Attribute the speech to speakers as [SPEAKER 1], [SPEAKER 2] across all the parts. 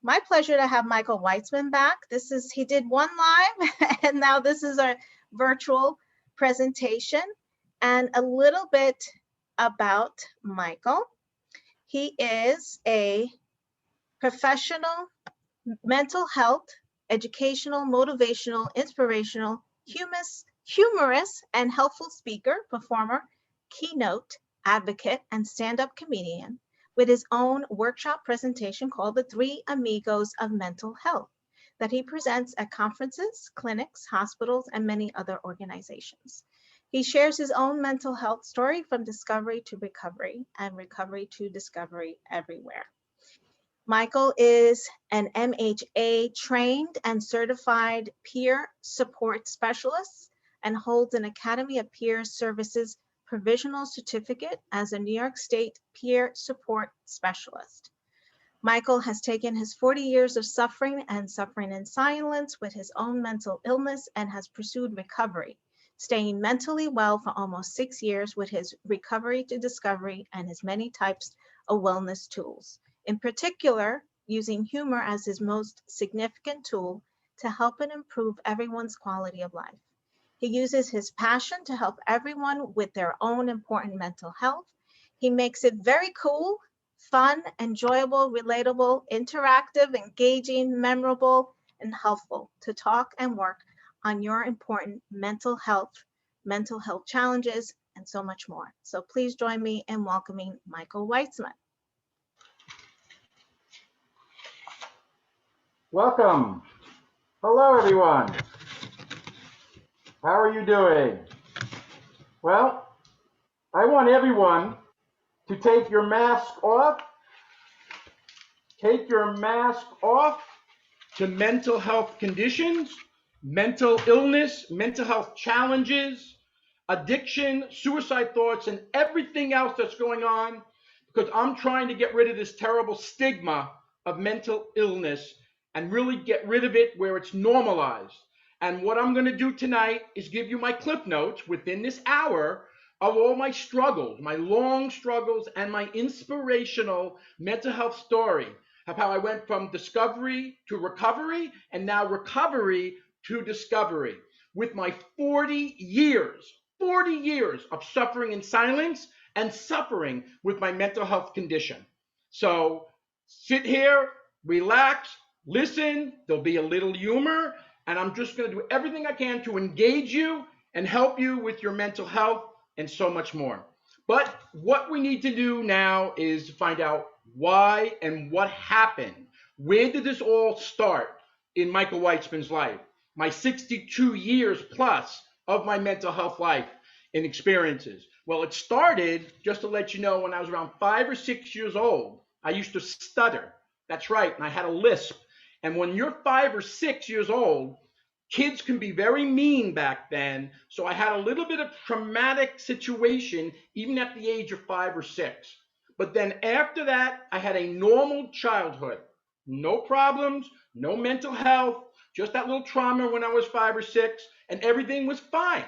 [SPEAKER 1] My pleasure to have Michael Weitzman back. He did one live and now this is a virtual presentation. And a little bit about Michael. He is a professional mental health, educational, motivational, inspirational, humorous, and helpful speaker, performer, keynote, advocate, and stand-up comedian with his own workshop presentation called The Three Amigos of Mental Health that he presents at conferences, clinics, hospitals, and many other organizations. He shares his own mental health story from discovery to recovery and recovery to discovery everywhere. Michael is an MHA trained and certified peer support specialist and holds an Academy of Peer Services provisional certificate as a New York State peer support specialist. Michael has taken his 40 years of suffering and suffering in silence with his own mental illness and has pursued recovery, staying mentally well for almost 6 years with his recovery to discovery and his many types of wellness tools. In particular, using humor as his most significant tool to help and improve everyone's quality of life. He uses his passion to help everyone with their own important mental health. He makes it very cool, fun, enjoyable, relatable, interactive, engaging, memorable, and helpful to talk and work on your important mental health challenges, and so much more. So please join me in welcoming Michael Weitzman.
[SPEAKER 2] Welcome. Hello, everyone. How are you doing? Well, I want everyone to take your mask off. Take your mask off to mental health conditions, mental illness, mental health challenges, addiction, suicide thoughts, and everything else that's going on, because I'm trying to get rid of this terrible stigma of mental illness and really get rid of it where it's normalized. And what I'm going to do tonight is give you my clip notes within this hour of all my struggles, my long struggles, and my inspirational mental health story of how I went from discovery to recovery and now recovery to discovery with my 40 years of suffering in silence and suffering with my mental health condition. So sit here, relax, listen, there'll be a little humor, and I'm just going to do everything I can to engage you and help you with your mental health and so much more. But what we need to do now is to find out why and what happened. Where did this all start in Michael Weitzman's life? My 62 years plus of my mental health life and experiences. Well, it started, just to let you know, when I was around 5 or 6 years old. I used to stutter. That's right, and I had a lisp. And when you're 5 or 6 years old, kids can be very mean back then. So I had a little bit of traumatic situation even at the age of 5 or 6. But then after that, I had a normal childhood. No problems, no mental health, just that little trauma when I was 5 or 6, and everything was fine.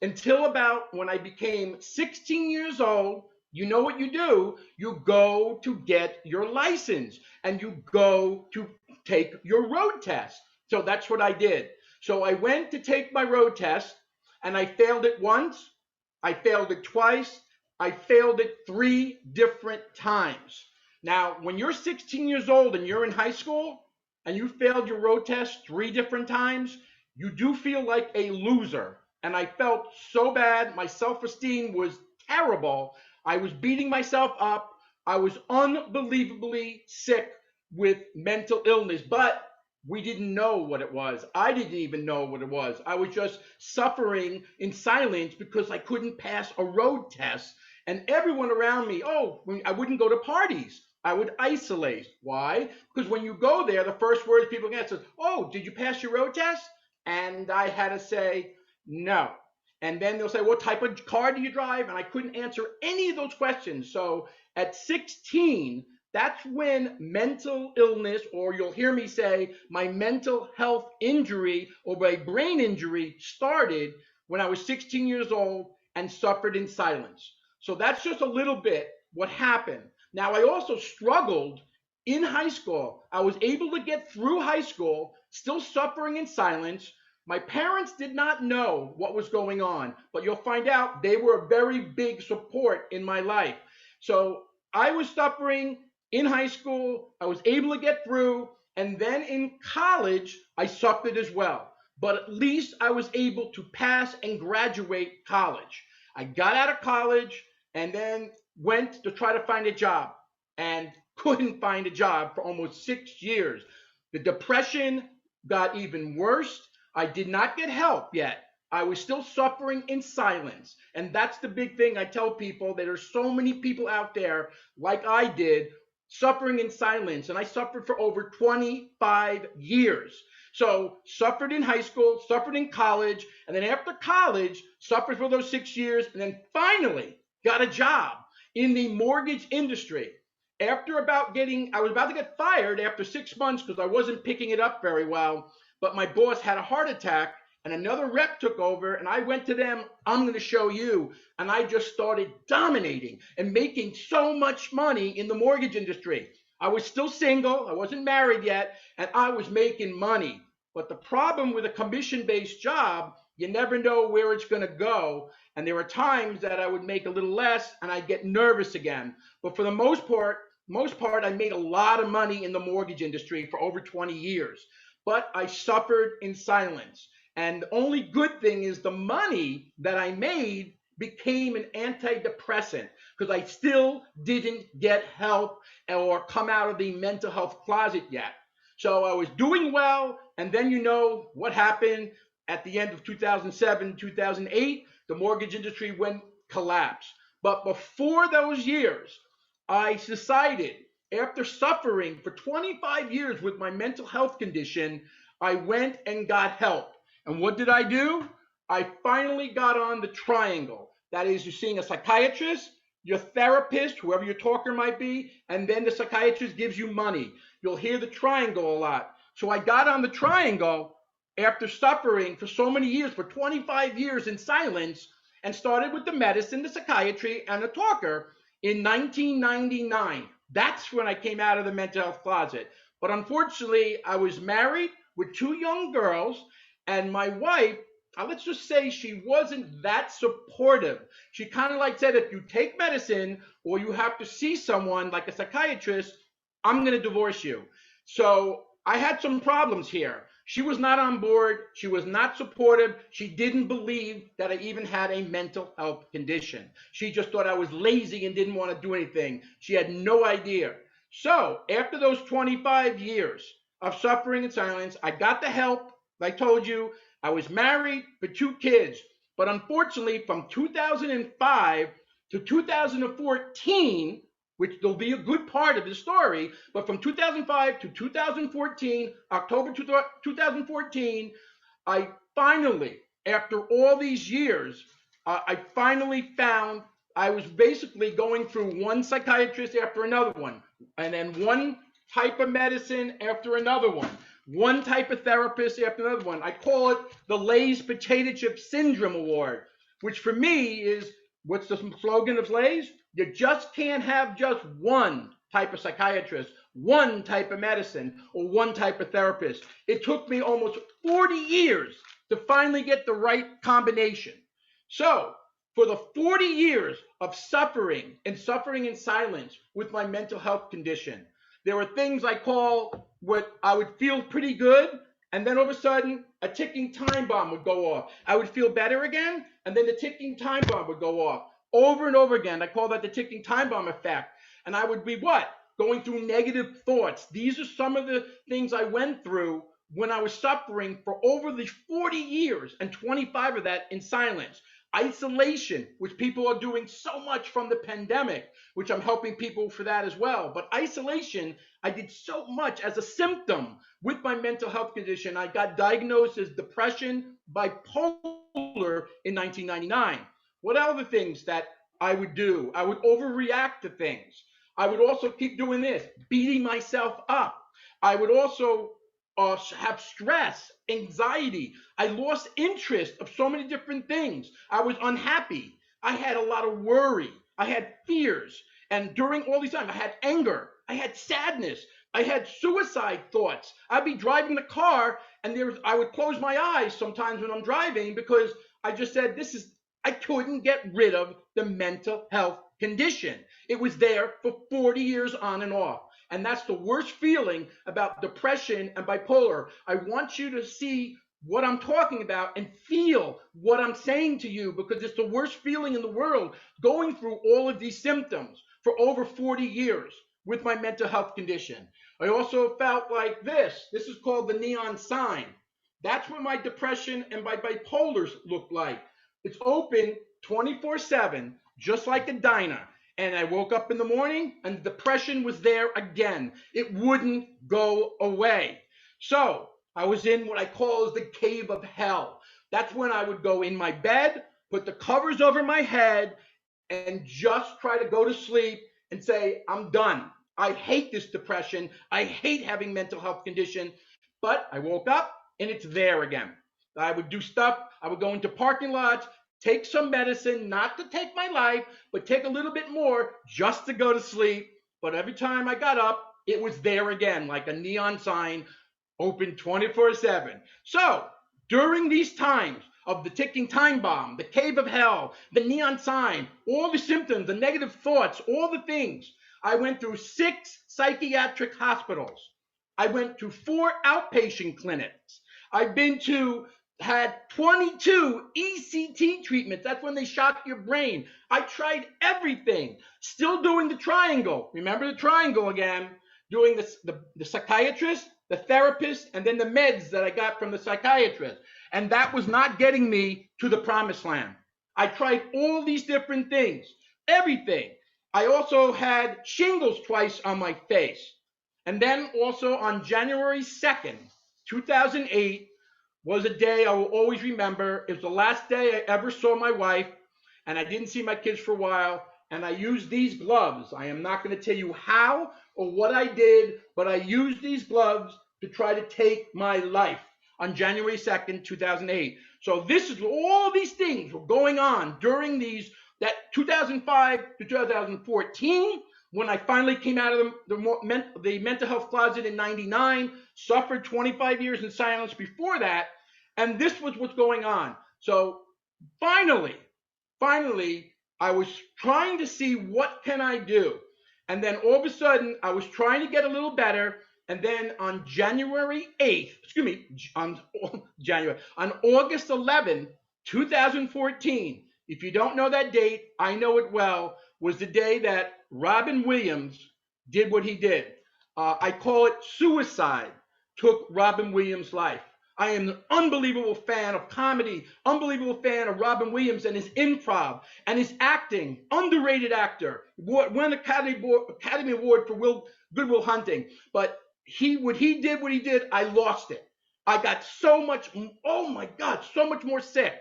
[SPEAKER 2] Until about when I became 16 years old. You know what you do? You go to get your license and you go to take your road test. So that's what I did. So I went to take my road test and I failed it once, I failed it twice, I failed it 3 different times. Now, when you're 16 years old and you're in high school and you failed your road test 3 different times, you do feel like a loser. And I felt so bad. My self-esteem was terrible. I was beating myself up. I was unbelievably sick with mental illness, but we didn't know what it was. I didn't even know what it was. I was just suffering in silence because I couldn't pass a road test. And everyone around me, I wouldn't go to parties. I would isolate. Why? Because when you go there, the first words people get is, "Oh, did you pass your road test?" And I had to say, no. And then they'll say, "What type of car do you drive?" And I couldn't answer any of those questions. So at 16, that's when mental illness, or you'll hear me say my mental health injury or my brain injury, started when I was 16 years old and suffered in silence. So that's just a little bit what happened. Now, I also struggled in high school. I was able to get through high school, still suffering in silence. My parents did not know what was going on, but you'll find out they were a very big support in my life. So I was suffering in high school. I was able to get through. And then in college, I suffered as well. But at least I was able to pass and graduate college. I got out of college and then went to try to find a job and couldn't find a job for almost 6 years. The depression got even worse. I did not get help yet. I was still suffering in silence. And that's the big thing I tell people, that there's so many people out there like I did suffering in silence. And I suffered for over 25 years. So suffered in high school, suffered in college, and then after college, suffered for those 6 years, and then finally got a job in the mortgage industry. After I was about to get fired after 6 months because I wasn't picking it up very well, but my boss had a heart attack and another rep took over, and I went to them, I'm going to show you. And I just started dominating and making so much money in the mortgage industry. I was still single, I wasn't married yet, and I was making money. But the problem with a commission-based job, you never know where it's going to go. And there were times that I would make a little less and I'd get nervous again. But for the most part, I made a lot of money in the mortgage industry for over 20 years. But I suffered in silence. And the only good thing is the money that I made became an antidepressant because I still didn't get help or come out of the mental health closet yet. So I was doing well, and then you know what happened at the end of 2007, 2008, the mortgage industry went collapse. But before those years, I decided, after suffering for 25 years with my mental health condition, I went and got help. And what did I do? I finally got on the triangle. That is, you're seeing a psychiatrist, your therapist, whoever your talker might be, and then the psychiatrist gives you money. You'll hear the triangle a lot. So I got on the triangle after suffering for so many years, for 25 years in silence, and started with the medicine, the psychiatry, and the talker in 1999. That's when I came out of the mental health closet. But unfortunately, I was married with 2 young girls, and my wife, let's just say she wasn't that supportive. She kind of like said, if you take medicine or you have to see someone like a psychiatrist, I'm going to divorce you. So I had some problems here. She was not on board. She was not supportive. She didn't believe that I even had a mental health condition. She just thought I was lazy and didn't want to do anything. She had no idea. So after those 25 years of suffering in silence, I got the help. Like I told you, I was married for 2 kids. But unfortunately, from 2005 to 2014, which will be a good part of the story, but from 2005 to 2014, October 2014, I finally, after all these years, I finally found I was basically going through one psychiatrist after another one, and then one type of medicine after another one type of therapist after another one. I call it the Lay's Potato Chip Syndrome Award, which for me is, what's the slogan of Lay's? You just can't have just one type of psychiatrist, one type of medicine, or one type of therapist. It took me almost 40 years to finally get the right combination. So, for the 40 years of suffering in silence with my mental health condition, there were things I call what I would feel pretty good, and then all of a sudden, a ticking time bomb would go off. I would feel better again, and then the ticking time bomb would go off. Over and over again. I call that the ticking time bomb effect. And I would be what? Going through negative thoughts. These are some of the things I went through when I was suffering for over the 40 years, and 25 of that in silence. Isolation, which people are doing so much from the pandemic, which I'm helping people for that as well. But isolation, I did so much as a symptom with my mental health condition. I got diagnosed as depression, bipolar in 1999. What other things that I would do? I would overreact to things. I would also keep doing this, beating myself up. I would also have stress, anxiety. I lost interest of so many different things. I was unhappy. I had a lot of worry. I had fears. And during all these times, I had anger. I had sadness. I had suicide thoughts. I'd be driving the car and I would close my eyes sometimes when I'm driving because I just said, I couldn't get rid of the mental health condition. It was there for 40 years on and off. And that's the worst feeling about depression and bipolar. I want you to see what I'm talking about and feel what I'm saying to you because it's the worst feeling in the world going through all of these symptoms for over 40 years with my mental health condition. I also felt like this. This is called the neon sign. That's what my depression and my bipolars look like. It's open 24/7, just like a diner. And I woke up in the morning and the depression was there again. It wouldn't go away. So I was in what I call as the cave of hell. That's when I would go in my bed, put the covers over my head, and just try to go to sleep and say, I'm done. I hate this depression. I hate having mental health condition. But I woke up and it's there again. I would do stuff. I would go into parking lots, take some medicine, not to take my life, but take a little bit more just to go to sleep. But every time I got up, it was there again, like a neon sign, open 24/7. So during these times of the ticking time bomb, the cave of hell, the neon sign, all the symptoms, the negative thoughts, all the things, I went through 6 psychiatric hospitals. I went to 4 outpatient clinics. I've had 22 ECT treatments. That's when they shock your brain. I tried everything. Still doing the triangle. Remember the triangle again. Doing the psychiatrist, the therapist, and then the meds that I got from the psychiatrist. And that was not getting me to the promised land. I tried all these different things, everything. I also had shingles twice on my face. And then also on January 2nd, 2008, was a day I will always remember. It was the last day I ever saw my wife, and I didn't see my kids for a while. And I used these gloves. I am not going to tell you how or what I did, but I used these gloves to try to take my life on January 2nd, 2008. So this is all these things were going on during that 2005 to 2014, when I finally came out of the mental health closet in 99, suffered 25 years in silence before that, and this was what's going on. So finally, I was trying to see what can I do. And then all of a sudden, I was trying to get a little better. And then on January 8th, on August 11th, 2014, if you don't know that date, I know it well, was the day that Robin Williams did what he did. I call it suicide took Robin Williams' life. I am an unbelievable fan of comedy, unbelievable fan of Robin Williams and his improv and his acting. Underrated actor. Won Academy Award for Good Will Hunting. But what he did, I lost it. I got so much, oh my God, so much more sick.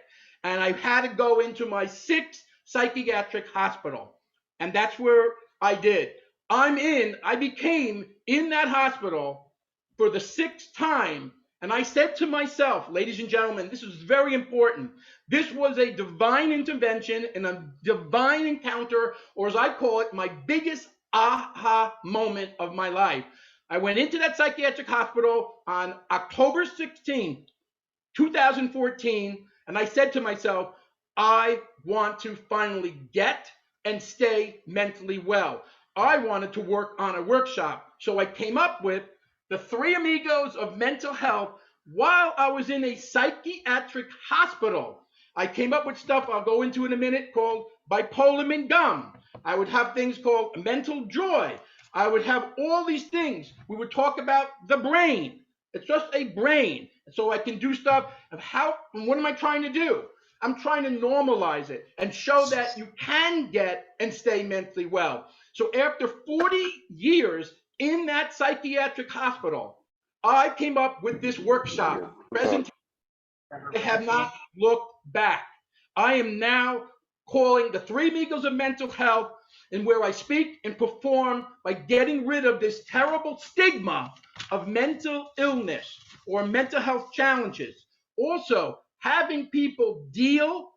[SPEAKER 2] And I had to go into my 6th psychiatric hospital. And that's where I did. I became in that hospital for the 6th time. And I said to myself, ladies and gentlemen, this is very important. This was a divine intervention and a divine encounter, or as I call it, my biggest aha moment of my life. I went into that psychiatric hospital on October 16, 2014, and I said to myself, I want to finally get and stay mentally well. I wanted to work on a workshop. So I came up with the 3 Amigos of mental health while I was in a psychiatric hospital. I came up with stuff I'll go into in a minute called Bipolar Gum. I would have things called mental joy. I would have all these things. We would talk about the brain. It's just a brain. So I can do stuff of what am I trying to do? I'm trying to normalize it and show that you can get and stay mentally well. So after 40 years in that psychiatric hospital, I came up with this workshop presentation. I have not looked back. I am now calling the 3 Amigos of mental health, and where I speak and perform by getting rid of this terrible stigma of mental illness or mental health challenges. Also, having people deal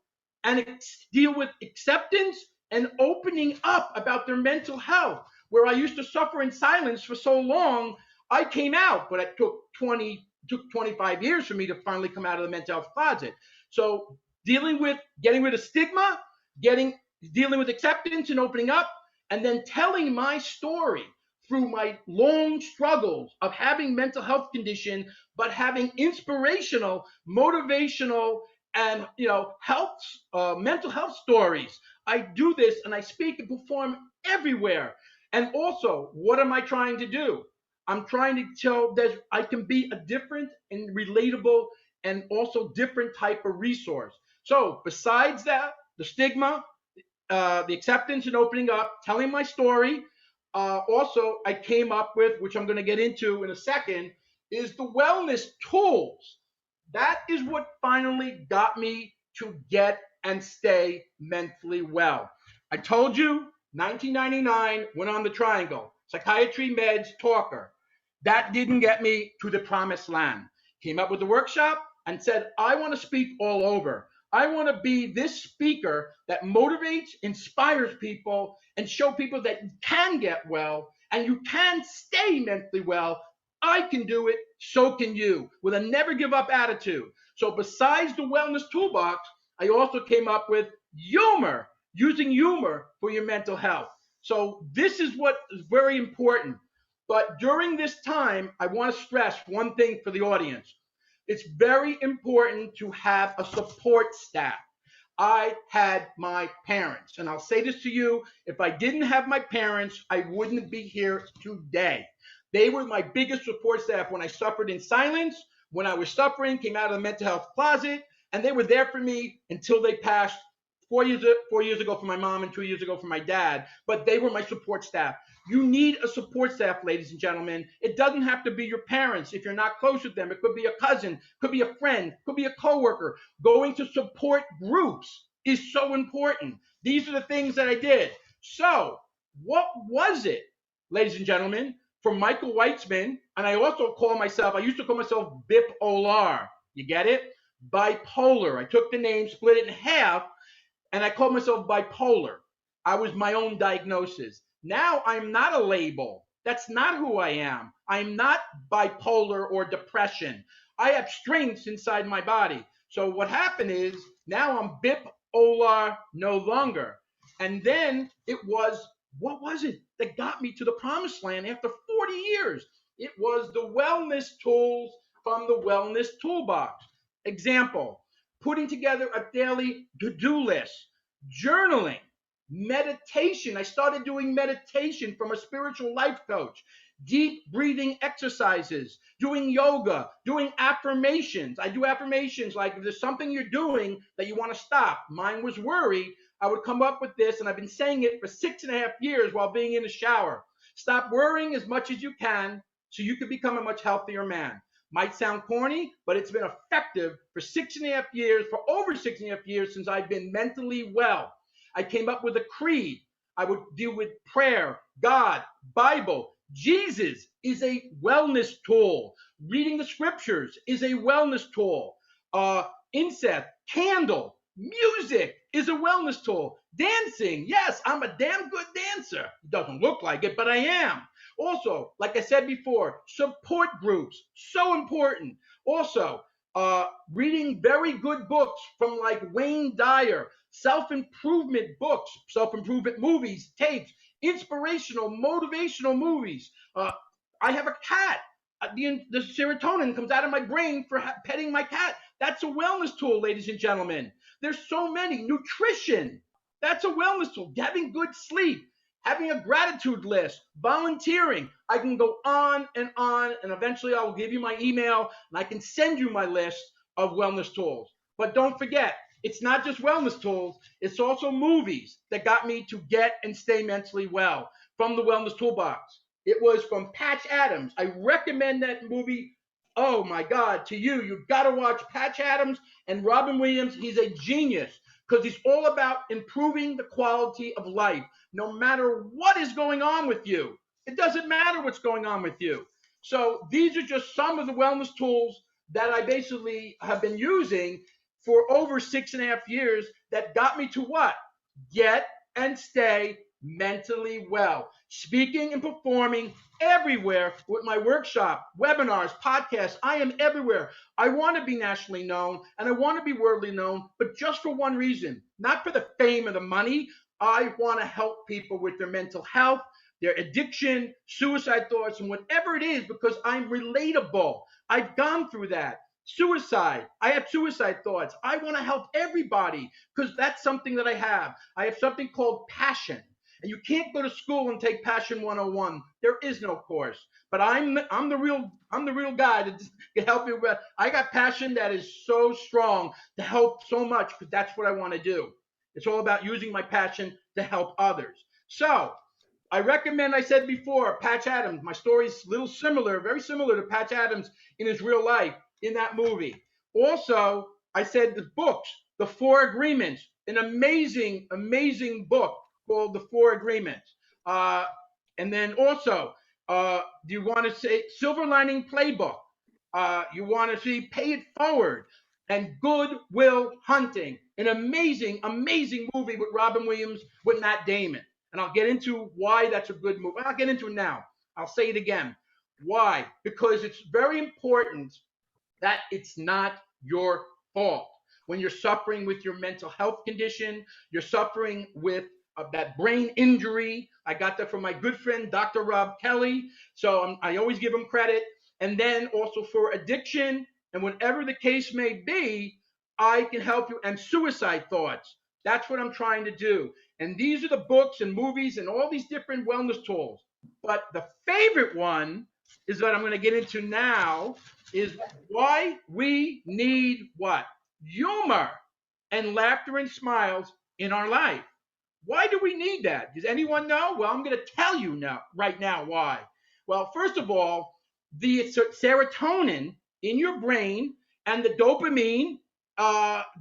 [SPEAKER 2] with acceptance and opening up about their mental health. where I used to suffer in silence for so long. I came out, but it took 25 years for me to finally come out of the mental health closet. So getting rid of stigma, dealing with acceptance and opening up, and then telling my story through my long struggles of having mental health condition, but having inspirational, motivational, and health, mental health stories. I do this and I speak and perform everywhere. And also, what am I trying to do? I'm trying to show that I can be a different and relatable and also different type of resource. So besides that, the stigma, the acceptance and opening up, telling my story. Also, I came up with, which I'm going to get into in a second, is the wellness tools. That is what finally got me to get and stay mentally well. I told you, 1999, went on the triangle, psychiatry, meds, talker. That didn't get me to the promised land. Came up with the workshop and said, I want to speak all over. I want to be this speaker that motivates, inspires people, and show people that you can get well and you can stay mentally well. I can do it, so can you, with a never give up attitude. So besides the wellness toolbox, I also came up with humor, using humor for your mental health. So this is what is very important. But during this time, I want to stress one thing for the audience. It's very important to have a support staff. I had my parents, and I'll say this to you, if I didn't have my parents, I wouldn't be here today. They were my biggest support staff when I suffered in silence, when I was suffering, came out of the mental health closet, and they were there for me until they passed 4 years ago for my mom and 2 years ago for my dad, but they were my support staff. You need a support staff, ladies and gentlemen. It doesn't have to be your parents if you're not close with them. It could be a cousin, could be a friend, could be a coworker. Going to support groups is so important. These are the things that I did. So, what was it, ladies and gentlemen, for Michael Weitzman? And I used to call myself Bipolar. You get it? Bipolar. I took the name, split it in half, and I called myself bipolar. I was my own diagnosis. Now I'm not a label. That's not who I am. I'm not bipolar or depression. I have strengths inside my body. So what happened is now I'm bipolar no longer. And then what was it that got me to the promised land after 40 years? It was the wellness tools from the wellness toolbox. Example, putting together a daily to-do list, journaling, meditation. I started doing meditation from a spiritual life coach, deep breathing exercises, doing yoga, doing affirmations. I do affirmations like if there's something you're doing that you want to stop. Mine was worry. I would come up with this, and I've been saying it for 6.5 years while being in the shower. Stop worrying as much as you can so you can become a much healthier man. Might sound corny, but it's been effective for 6.5 years, for over 6.5 years since I've been mentally well. I came up with a creed. I would deal with prayer, God, Bible. Jesus is a wellness tool. Reading the scriptures is a wellness tool. Incense, candle, music is a wellness tool. Dancing, yes, I'm a damn good dancer. It doesn't look like it, but I am. Also, like I said before, support groups, so important. Also, reading very good books from like Wayne Dyer, self-improvement books, self-improvement movies, tapes, inspirational, motivational movies. I have a cat. The serotonin comes out of my brain for petting my cat. That's a wellness tool, ladies and gentlemen. There's so many. Nutrition. That's a wellness tool. Having good sleep. Having a gratitude list, volunteering. I can go on, and eventually I will give you my email, and I can send you my list of wellness tools. But don't forget, it's not just wellness tools, it's also movies that got me to get and stay mentally well from the wellness toolbox. It was from Patch Adams. I recommend that movie. Oh my God, to you. You've got to watch Patch Adams and Robin Williams. He's a genius because he's all about improving the quality of life. No matter what is going on with you, it doesn't matter what's going on with you. So these are just some of the wellness tools that I basically have been using for over 6.5 years that got me to what? Get and stay mentally well. Speaking and performing everywhere with my workshop, webinars, podcasts. I am everywhere. I want to be nationally known and I want to be worldly known, but just for one reason, not for the fame or the money. I want to help people with their mental health, their addiction, suicide thoughts, and whatever it is, because I'm relatable. I've gone through that. Suicide. I have suicide thoughts. I want to help everybody because that's something that I have. I have something called passion. And you can't go to school and take Passion 101. There is no course. But I'm the real guy that can help you with. I got passion that is so strong to help so much because that's what I want to do. It's all about using my passion to help others. So I recommend, I said before, Patch Adams. My story's a little similar, very similar to Patch Adams in his real life in that movie. Also, I said the books, The Four Agreements, an amazing, amazing book called The Four Agreements. And then also, do you want to say Silver Lining Playbook? You want to see Pay It Forward and Good Will Hunting, an amazing, amazing movie with Robin Williams, with Matt Damon. And I'll get into why that's a good movie. I'll get into it now. I'll say it again. Why? Because it's very important that it's not your fault. When you're suffering with your mental health condition, you're suffering with that brain injury. I got that from my good friend, Dr. Rob Kelly. So I always give him credit. And then also for addiction and whatever the case may be, I can help you. And suicide thoughts. That's what I'm trying to do. And these are the books and movies and all these different wellness tools. But the favorite one is what I'm going to get into now is why we need what? Humor and laughter and smiles in our life. Why do we need that? Does anyone know? Well, I'm going to tell you now, right now, why. Well, first of all, the serotonin in your brain and the dopamine,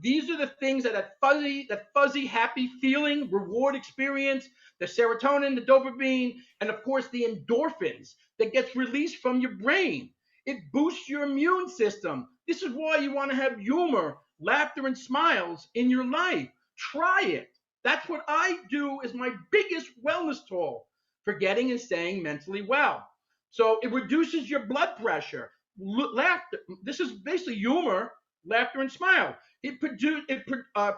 [SPEAKER 2] these are the things that fuzzy, happy feeling, reward experience, the serotonin, the dopamine, and of course the endorphins that gets released from your brain. It boosts your immune system. This is why you want to have humor, laughter, and smiles in your life. Try it. That's what I do as my biggest wellness tool for getting and staying mentally well. So it reduces your blood pressure. Laughter. This is basically humor, laughter, and smile. It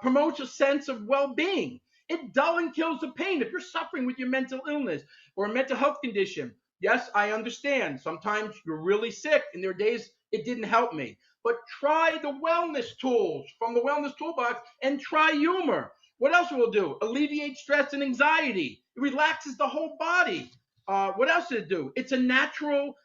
[SPEAKER 2] promotes a sense of well-being. It dulls and kills the pain. If you're suffering with your mental illness or a mental health condition, yes, I understand. Sometimes you're really sick, and there are days it didn't help me. But try the wellness tools from the wellness toolbox and try humor. What else will it do? Alleviate stress and anxiety. It relaxes the whole body. What else does it do? It's a natural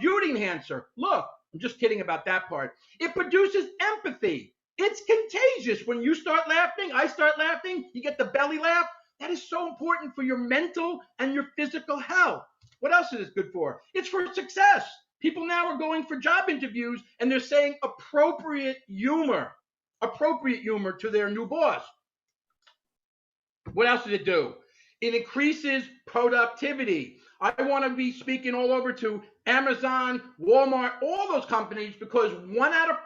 [SPEAKER 2] beauty enhancer. Look, I'm just kidding about that part. It produces empathy. It's contagious. When you start laughing, I start laughing, you get the belly laugh. That is so important for your mental and your physical health. What else is it good for? It's for success. People now are going for job interviews and they're saying appropriate humor to their new boss. What else does it do? It increases productivity. I want to be speaking all over to Amazon, Walmart, all those companies because 1 out of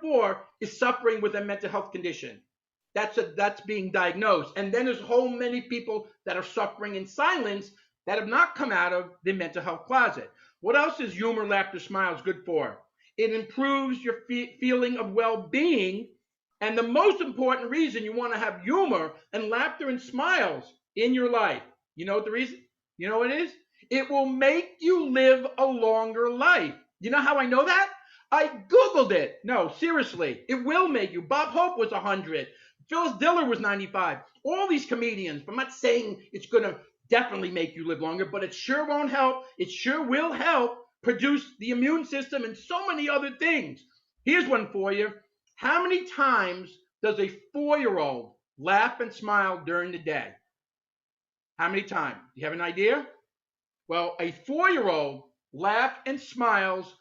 [SPEAKER 2] 4 is suffering with a mental health condition. That's being diagnosed. And then there's a whole many people that are suffering in silence that have not come out of the mental health closet. What else is humor, laughter, smiles good for? It improves your feeling of well-being. And the most important reason you want to have humor and laughter and smiles in your life, you know what the reason? You know what it is? It will make you live a longer life. You know how I know that? I Googled it. No, seriously, it will make you. Bob Hope was 100. Phyllis Diller was 95. All these comedians. I'm not saying it's going to definitely make you live longer, but it sure won't help. It sure will help produce the immune system and so many other things. Here's one for you. How many times does a 4-year-old laugh and smile during the day? How many times? Do you have an idea? Well, a 4-year-old laughs and smiles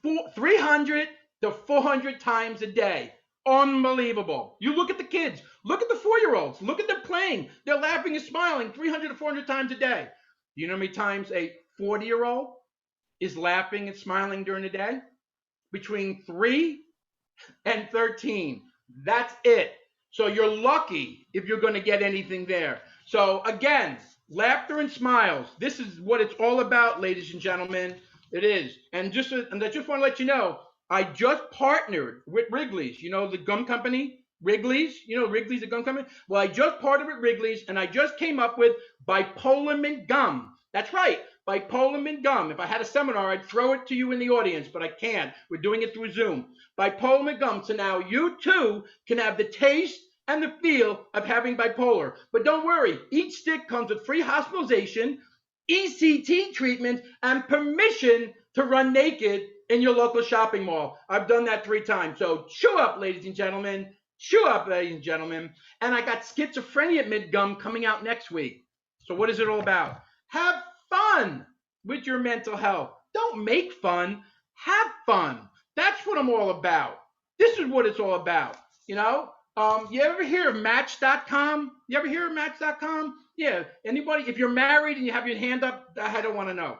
[SPEAKER 2] 300 to 400 times a day. Unbelievable. You look at the kids. Look at the 4-year-olds. Look at them playing. They're laughing and smiling 300 to 400 times a day. Do you know how many times a 40-year-old is laughing and smiling during the day? Between 3 and 13. That's it. So you're lucky if you're going to get anything there. So again, laughter and smiles. This is what it's all about, ladies and gentlemen. It is. And I just want to let you know, I just partnered with Wrigley's. You know, the gum company, Wrigley's. You know, Wrigley's, the gum company. Well, I just partnered with Wrigley's, and I just came up with Bipolar Gum. That's right, Bipolar Gum. If I had a seminar, I'd throw it to you in the audience, but I can't. We're doing it through Zoom. Bipolar Gum. So now you too can have the taste and the feel of having bipolar. But don't worry, each stick comes with free hospitalization, ECT treatment, and permission to run naked in your local shopping mall. I've done that 3 times. So chew up, ladies and gentlemen. Chew up, ladies and gentlemen. And I got schizophrenia mint gum coming out next week. So what is it all about? Have fun with your mental health. Don't make fun. Have fun. That's what I'm all about. This is what it's all about. You know? You ever hear of Match.com? You ever hear of Match.com? Yeah. Anybody? If you're married and you have your hand up, I don't want to know.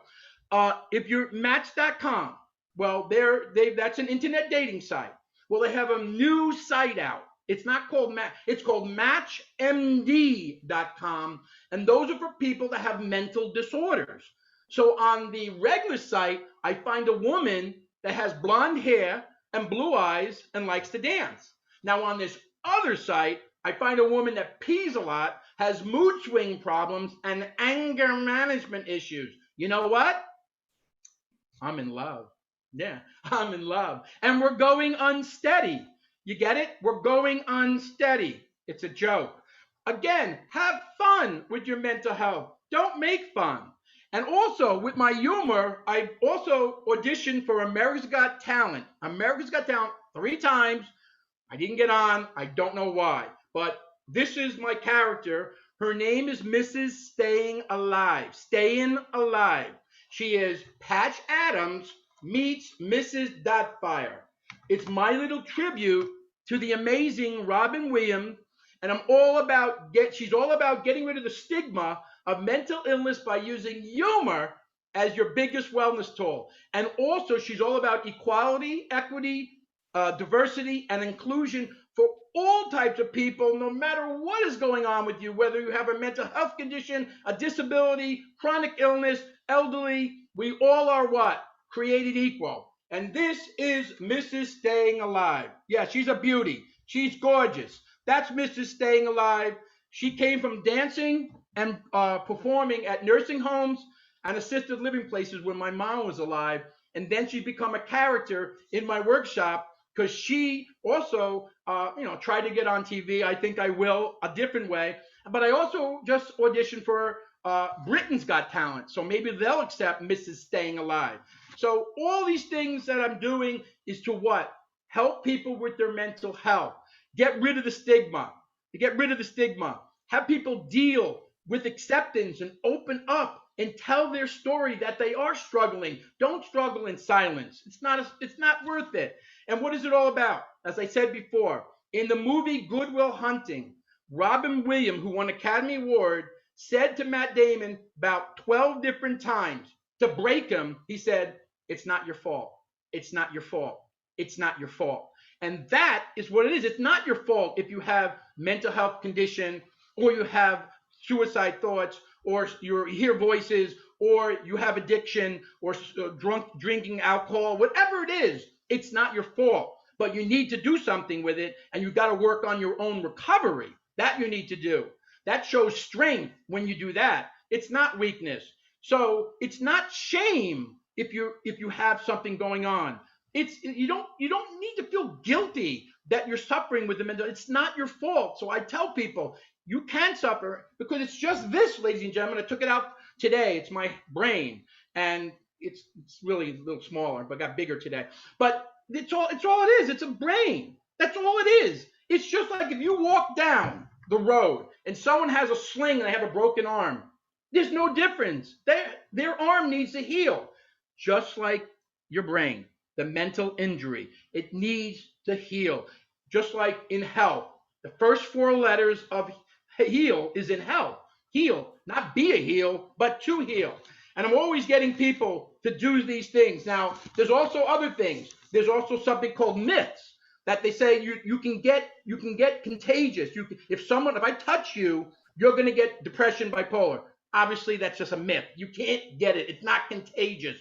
[SPEAKER 2] If you're Match.com, well, that's an internet dating site. Well, they have a new site out. It's not called Match. It's called MatchMD.com, and those are for people that have mental disorders. So on the regular site, I find a woman that has blonde hair and blue eyes and likes to dance. Now on this other site, I find a woman that pees a lot, has mood swing problems, and anger management issues. You know what? I'm in love. Yeah, I'm in love. And we're going unsteady. You get it? We're going unsteady. It's a joke. Again, have fun with your mental health. Don't make fun. And also, with my humor, I also auditioned for America's Got Talent. America's Got Talent 3 times. I didn't get on. I don't know why. But this is my character. Her name is Mrs. Staying Alive. Staying Alive. She is Patch Adams meets Mrs. Doubtfire. It's my little tribute to the amazing Robin Williams. And she's all about getting rid of the stigma of mental illness by using humor as your biggest wellness tool. And also, she's all about equality, equity, diversity, and inclusion for all types of people, no matter what is going on with you, whether you have a mental health condition, a disability, chronic illness, elderly, we all are what? Created equal. And this is Mrs. Staying Alive. Yeah, she's a beauty. She's gorgeous. That's Mrs. Staying Alive. She came from dancing and performing at nursing homes and assisted living places when my mom was alive. And then she's become a character in my workshop because she also, tried to get on TV. I think I will, a different way. But I also just auditioned for Britain's Got Talent. So maybe they'll accept Mrs. Staying Alive. So all these things that I'm doing is to what? Help people with their mental health. Get rid of the stigma. Get rid of the stigma. Have people deal with acceptance and open up and tell their story that they are struggling. Don't struggle in silence. It's not worth it. And what is it all about? As I said before, in the movie Good Will Hunting, Robin Williams, who won Academy Award, said to Matt Damon about 12 different times to break him, he said, "It's not your fault. It's not your fault. It's not your fault." And that is what it is. It's not your fault if you have mental health condition or you have suicide thoughts or you hear voices or you have addiction or drinking alcohol, whatever it is, it's not your fault. But you need to do something with it, and you got to work on your own recovery. That you need to do. That shows strength when you do that. It's not weakness. So it's not shame if you have something going on. You don't need to feel guilty that you're suffering with the mental. It's not your fault. So I tell people you can suffer because it's just this, ladies and gentlemen. I took it out today. It's my brain, and it's really a little smaller, but got bigger today. But it's all it is. It's a brain. That's all it is. It's just like if you walk down the road and someone has a sling and they have a broken arm. There's no difference. Their arm needs to heal, just like your brain. The mental injury, it needs to heal. Just like in health, the first 4 letters of heal is in health. Heal, not be a heal, but to heal. And I'm always getting people to do these things. Now, there's also other things. There's also something called myths. that they say you can get contagious. If I touch you, you're going to get depression, bipolar. Obviously, that's just a myth. You can't get it. It's not contagious.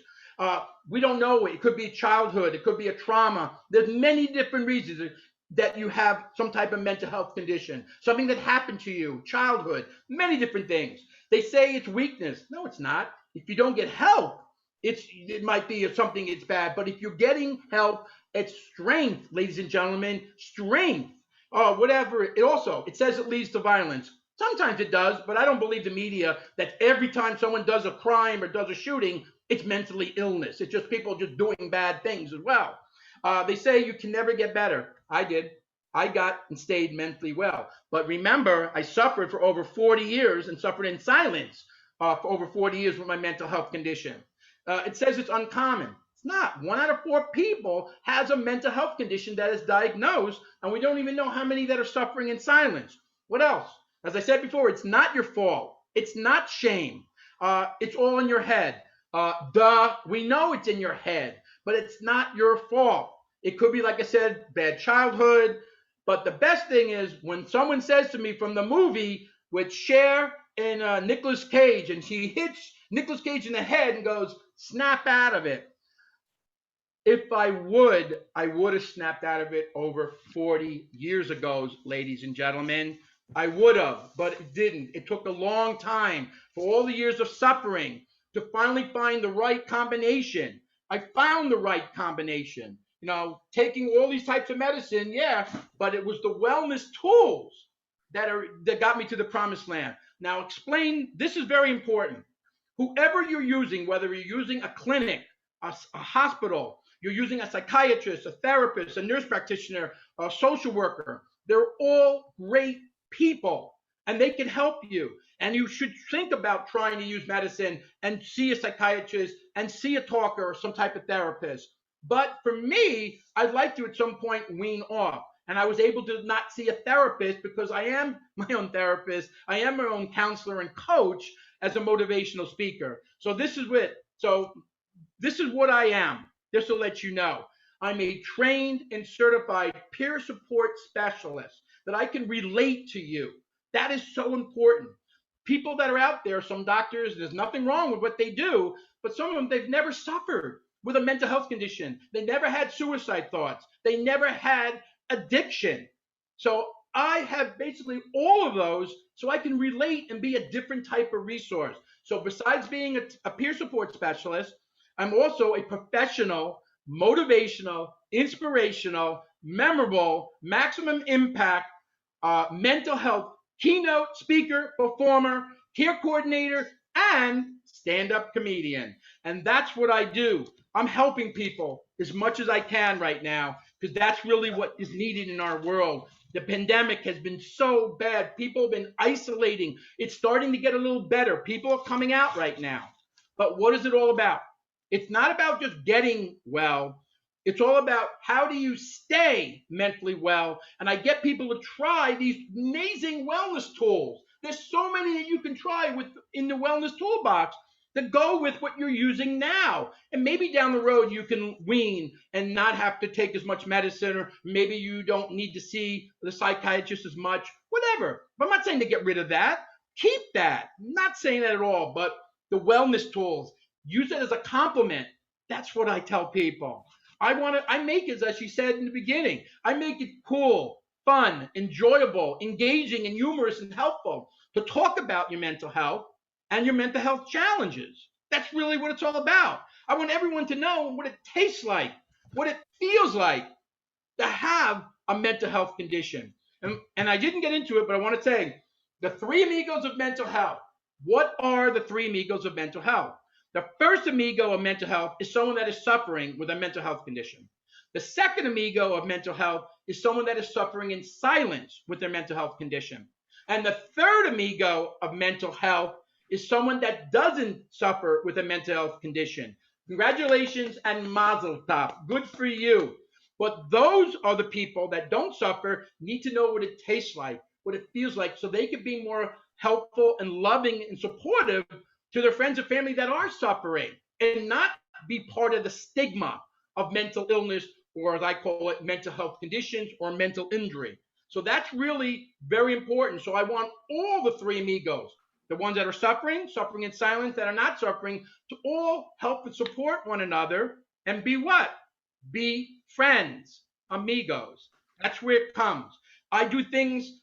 [SPEAKER 2] We don't know. It could be childhood. It could be a trauma. There's many different reasons that you have some type of mental health condition, something that happened to you, childhood, many different things. They say it's weakness. No, it's not. If you don't get help, it might be something it's bad. But if you're getting help, it's strength, ladies and gentlemen, strength. Whatever. It says it leads to violence. Sometimes it does, but I don't believe the media that every time someone does a crime or does a shooting, it's mentally illness. It's just people just doing bad things as well. They say you can never get better. I did. I got and stayed mentally well. But remember, I suffered for over 40 years and suffered in silence for over 40 years with my mental health condition. It says it's uncommon. It's not. 1 out of 4 people has a mental health condition that is diagnosed, and we don't even know how many that are suffering in silence. What else? As I said before, it's not your fault. It's not shame. It's all in your head. We know it's in your head, but it's not your fault. It could be, like I said, bad childhood. But the best thing is when someone says to me from the movie with Cher and Nicolas Cage, and she hits Nicolas Cage in the head and goes, snap out of it. If I would have snapped out of it over 40 years ago, ladies and gentlemen. I would have, but it didn't. It took a long time for all the years of suffering to finally find the right combination. I found the right combination. Taking all these types of medicine, yeah, but it was the wellness tools that got me to the promised land. Now explain, this is very important. Whoever you're using, whether you're using a clinic, a hospital, you're using a psychiatrist, a therapist, a nurse practitioner, a social worker, they're all great people and they can help you. And you should think about trying to use medicine and see a psychiatrist and see a talker or some type of therapist. But for me, I'd like to at some point wean off. And I was able to not see a therapist because I am my own therapist. I am my own counselor and coach as a motivational speaker. So this is what I am. Just to let you know, I'm a trained and certified peer support specialist that I can relate to you. That is so important. People that are out there, some doctors, there's nothing wrong with what they do, but some of them, they've never suffered with a mental health condition. They never had suicide thoughts. They never had addiction. So I have basically all of those so I can relate and be a different type of resource. So besides being a peer support specialist, I'm also a professional, motivational, inspirational, memorable, maximum impact, mental health keynote speaker, performer, care coordinator, and stand-up comedian. And that's what I do. I'm helping people as much as I can right now because that's really what is needed in our world. The pandemic has been so bad. People have been isolating. It's starting to get a little better. People are coming out right now. But what is it all about? It's not about just getting well. It's all about how do you stay mentally well. And I get people to try these amazing wellness tools. There's so many that you can try in the wellness toolbox that go with what you're using now. And maybe down the road you can wean and not have to take as much medicine, or maybe you don't need to see the psychiatrist as much, whatever. But I'm not saying to get rid of that. Keep that. I'm not saying that at all. But the wellness tools, use it as a compliment. That's what I tell people. I make it, as she said in the beginning, I make it cool, fun, enjoyable, engaging, and humorous and helpful to talk about your mental health and your mental health challenges. That's really what it's all about. I want everyone to know what it tastes like, what it feels like to have a mental health condition. And I didn't get into it, but I want to say the 3 amigos of mental health. What are the 3 amigos of mental health? The first amigo of mental health is someone that is suffering with a mental health condition. The second amigo of mental health is someone that is suffering in silence with their mental health condition. And the third amigo of mental health is someone that doesn't suffer with a mental health condition. Congratulations and mazel tov. Good for you. But those are the people that don't suffer, need to know what it tastes like, what it feels like, so they can be more helpful and loving and supportive to their friends and family that are suffering, and not be part of the stigma of mental illness or as I call it, mental health conditions or mental injury. So that's really very important. So I want all the three amigos, the ones that are suffering in silence, that are not suffering, to all help and support one another and be what? Be friends, amigos. That's where it comes. I do things.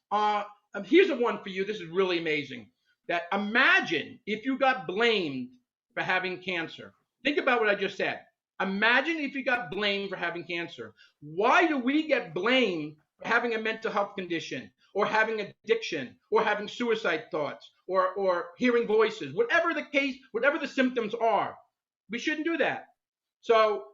[SPEAKER 2] Here's a one for you. This is really amazing. That imagine if you got blamed for having cancer. Think about what I just said. Imagine if you got blamed for having cancer. Why do we get blamed for having a mental health condition, or having addiction, or having suicide thoughts, or hearing voices? Whatever the case, whatever the symptoms are, we shouldn't do that. So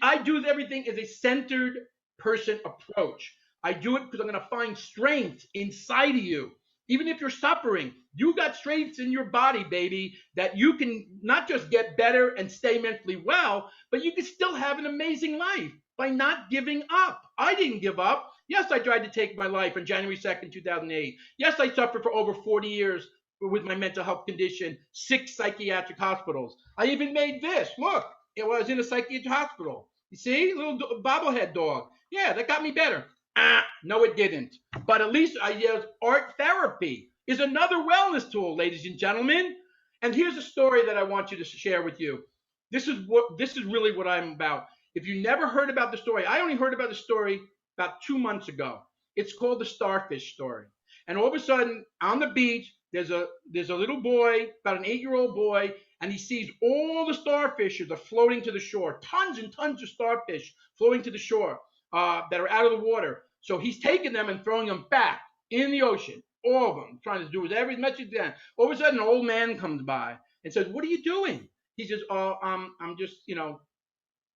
[SPEAKER 2] I do everything as a centered person approach. I do it because I'm going to find strength inside of you. Even if you're suffering, you got strengths in your body, baby, that you can not just get better and stay mentally well, but you can still have an amazing life by not giving up. I didn't give up. Yes, I tried to take my life on January 2nd, 2008. Yes, I suffered for over 40 years with my mental health condition, 6 psychiatric hospitals. I even made this. Look, it was in a psychiatric hospital. You see, little bobblehead dog. Yeah, that got me better. No, it didn't. But at least I use art therapy is another wellness tool, ladies and gentlemen. And here's a story that I want you to share with you. This is really what I'm about. If you never heard about the story, I only heard about the story about 2 months ago. It's called the Starfish Story. And all of a sudden, on the beach, there's a little boy, about an 8-year-old boy, and he sees all the starfish are floating to the shore. Tons and tons of starfish floating to the shore that are out of the water. So he's taking them and throwing them back in the ocean, all of them, trying to do as much as he can. All of a sudden, an old man comes by and says, "What are you doing?" He says, "Oh, I'm just,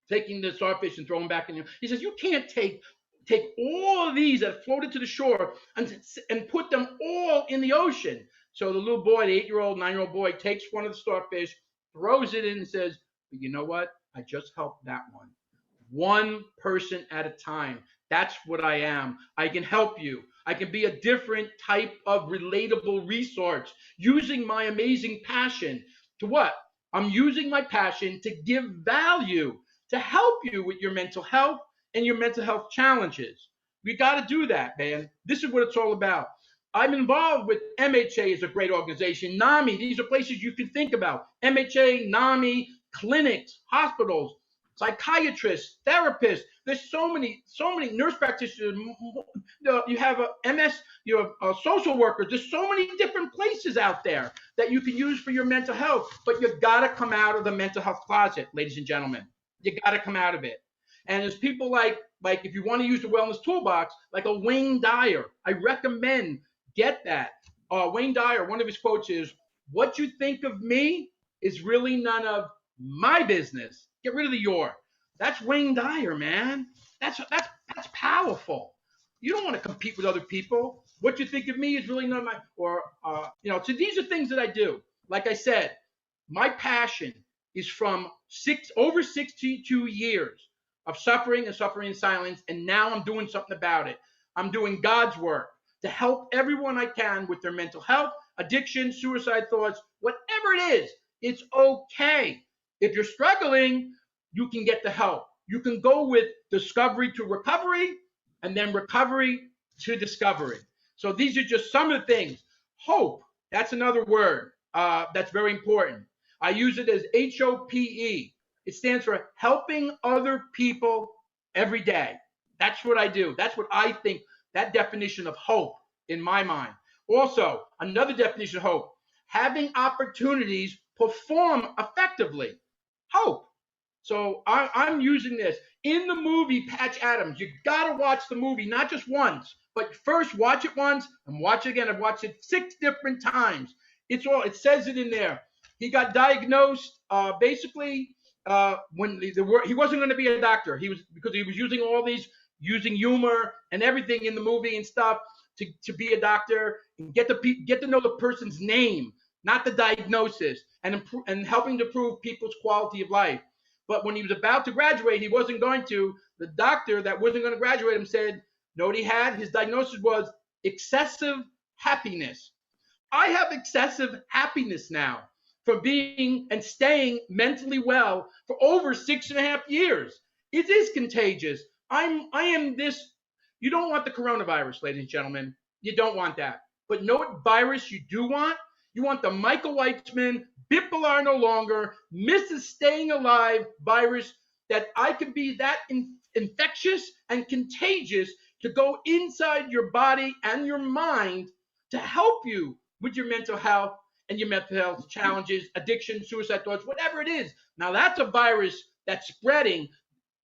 [SPEAKER 2] taking the starfish and throwing them back in." He says, "You can't take all of these that floated to the shore and put them all in the ocean." So the little boy, the 8-year-old, 9-year-old boy, takes one of the starfish, throws it in, and says, "But you know what? I just helped that one person at a time. That's what I am. I can help you. I can be a different type of relatable resource using my amazing passion to what? I'm using my passion to give value, to help you with your mental health and your mental health challenges. We got to do that, man. This is what it's all about. I'm involved with MHA, is a great organization. NAMI, these are places you can think about. MHA, NAMI, clinics, hospitals, psychiatrists, therapists. There's so many nurse practitioners. You have a MS, you have social workers. There's so many different places out there that you can use for your mental health. But you got to come out of the mental health closet, ladies and gentlemen. You got to come out of it. And there's people like if you want to use the wellness toolbox, like a Wayne Dyer. I recommend get that. Wayne Dyer, one of his quotes is, "What you think of me is really none of my business. Get rid of the your." That's Wayne Dyer, man. That's powerful. You don't want to compete with other people. What you think of me is really none of my, so these are things that I do. Like I said, my passion is from over 62 years of suffering in silence, and now I'm doing something about it. I'm doing God's work to help everyone I can with their mental health, addiction, suicide thoughts, whatever it is. It's okay. If you're struggling, you can get the help. You can go with discovery to recovery, and then recovery to discovery. So these are just some of the things. Hope, that's another word that's very important. I use it as HOPE. It stands for helping other people every day. That's what I do. That's what I think, that definition of hope in my mind. Also, another definition of hope, having opportunities perform effectively. Hope. So I'm using this. In the movie Patch Adams, you got to watch the movie, not just once, but first watch it once and watch it again. I've watched it 6 different times. It says it in there. He got diagnosed basically when he wasn't going to be a doctor. Because he was using humor and everything in the movie and stuff to be a doctor and get to know the person's name, not the diagnosis, and helping to improve people's quality of life. But when he was about to graduate, he wasn't going to. The doctor that wasn't going to graduate him said, know what he had? His diagnosis was excessive happiness. I have excessive happiness now for being and staying mentally well for over 6.5 years. It is contagious. I am this. You don't want the coronavirus, ladies and gentlemen. You don't want that. But know what virus you do want? You want the Michael Weitzman, bipolar no longer, Mrs. Staying Alive virus, that I can be that infectious and contagious to go inside your body and your mind to help you with your mental health and your mental health challenges, addiction, suicide thoughts, whatever it is. Now that's a virus that's spreading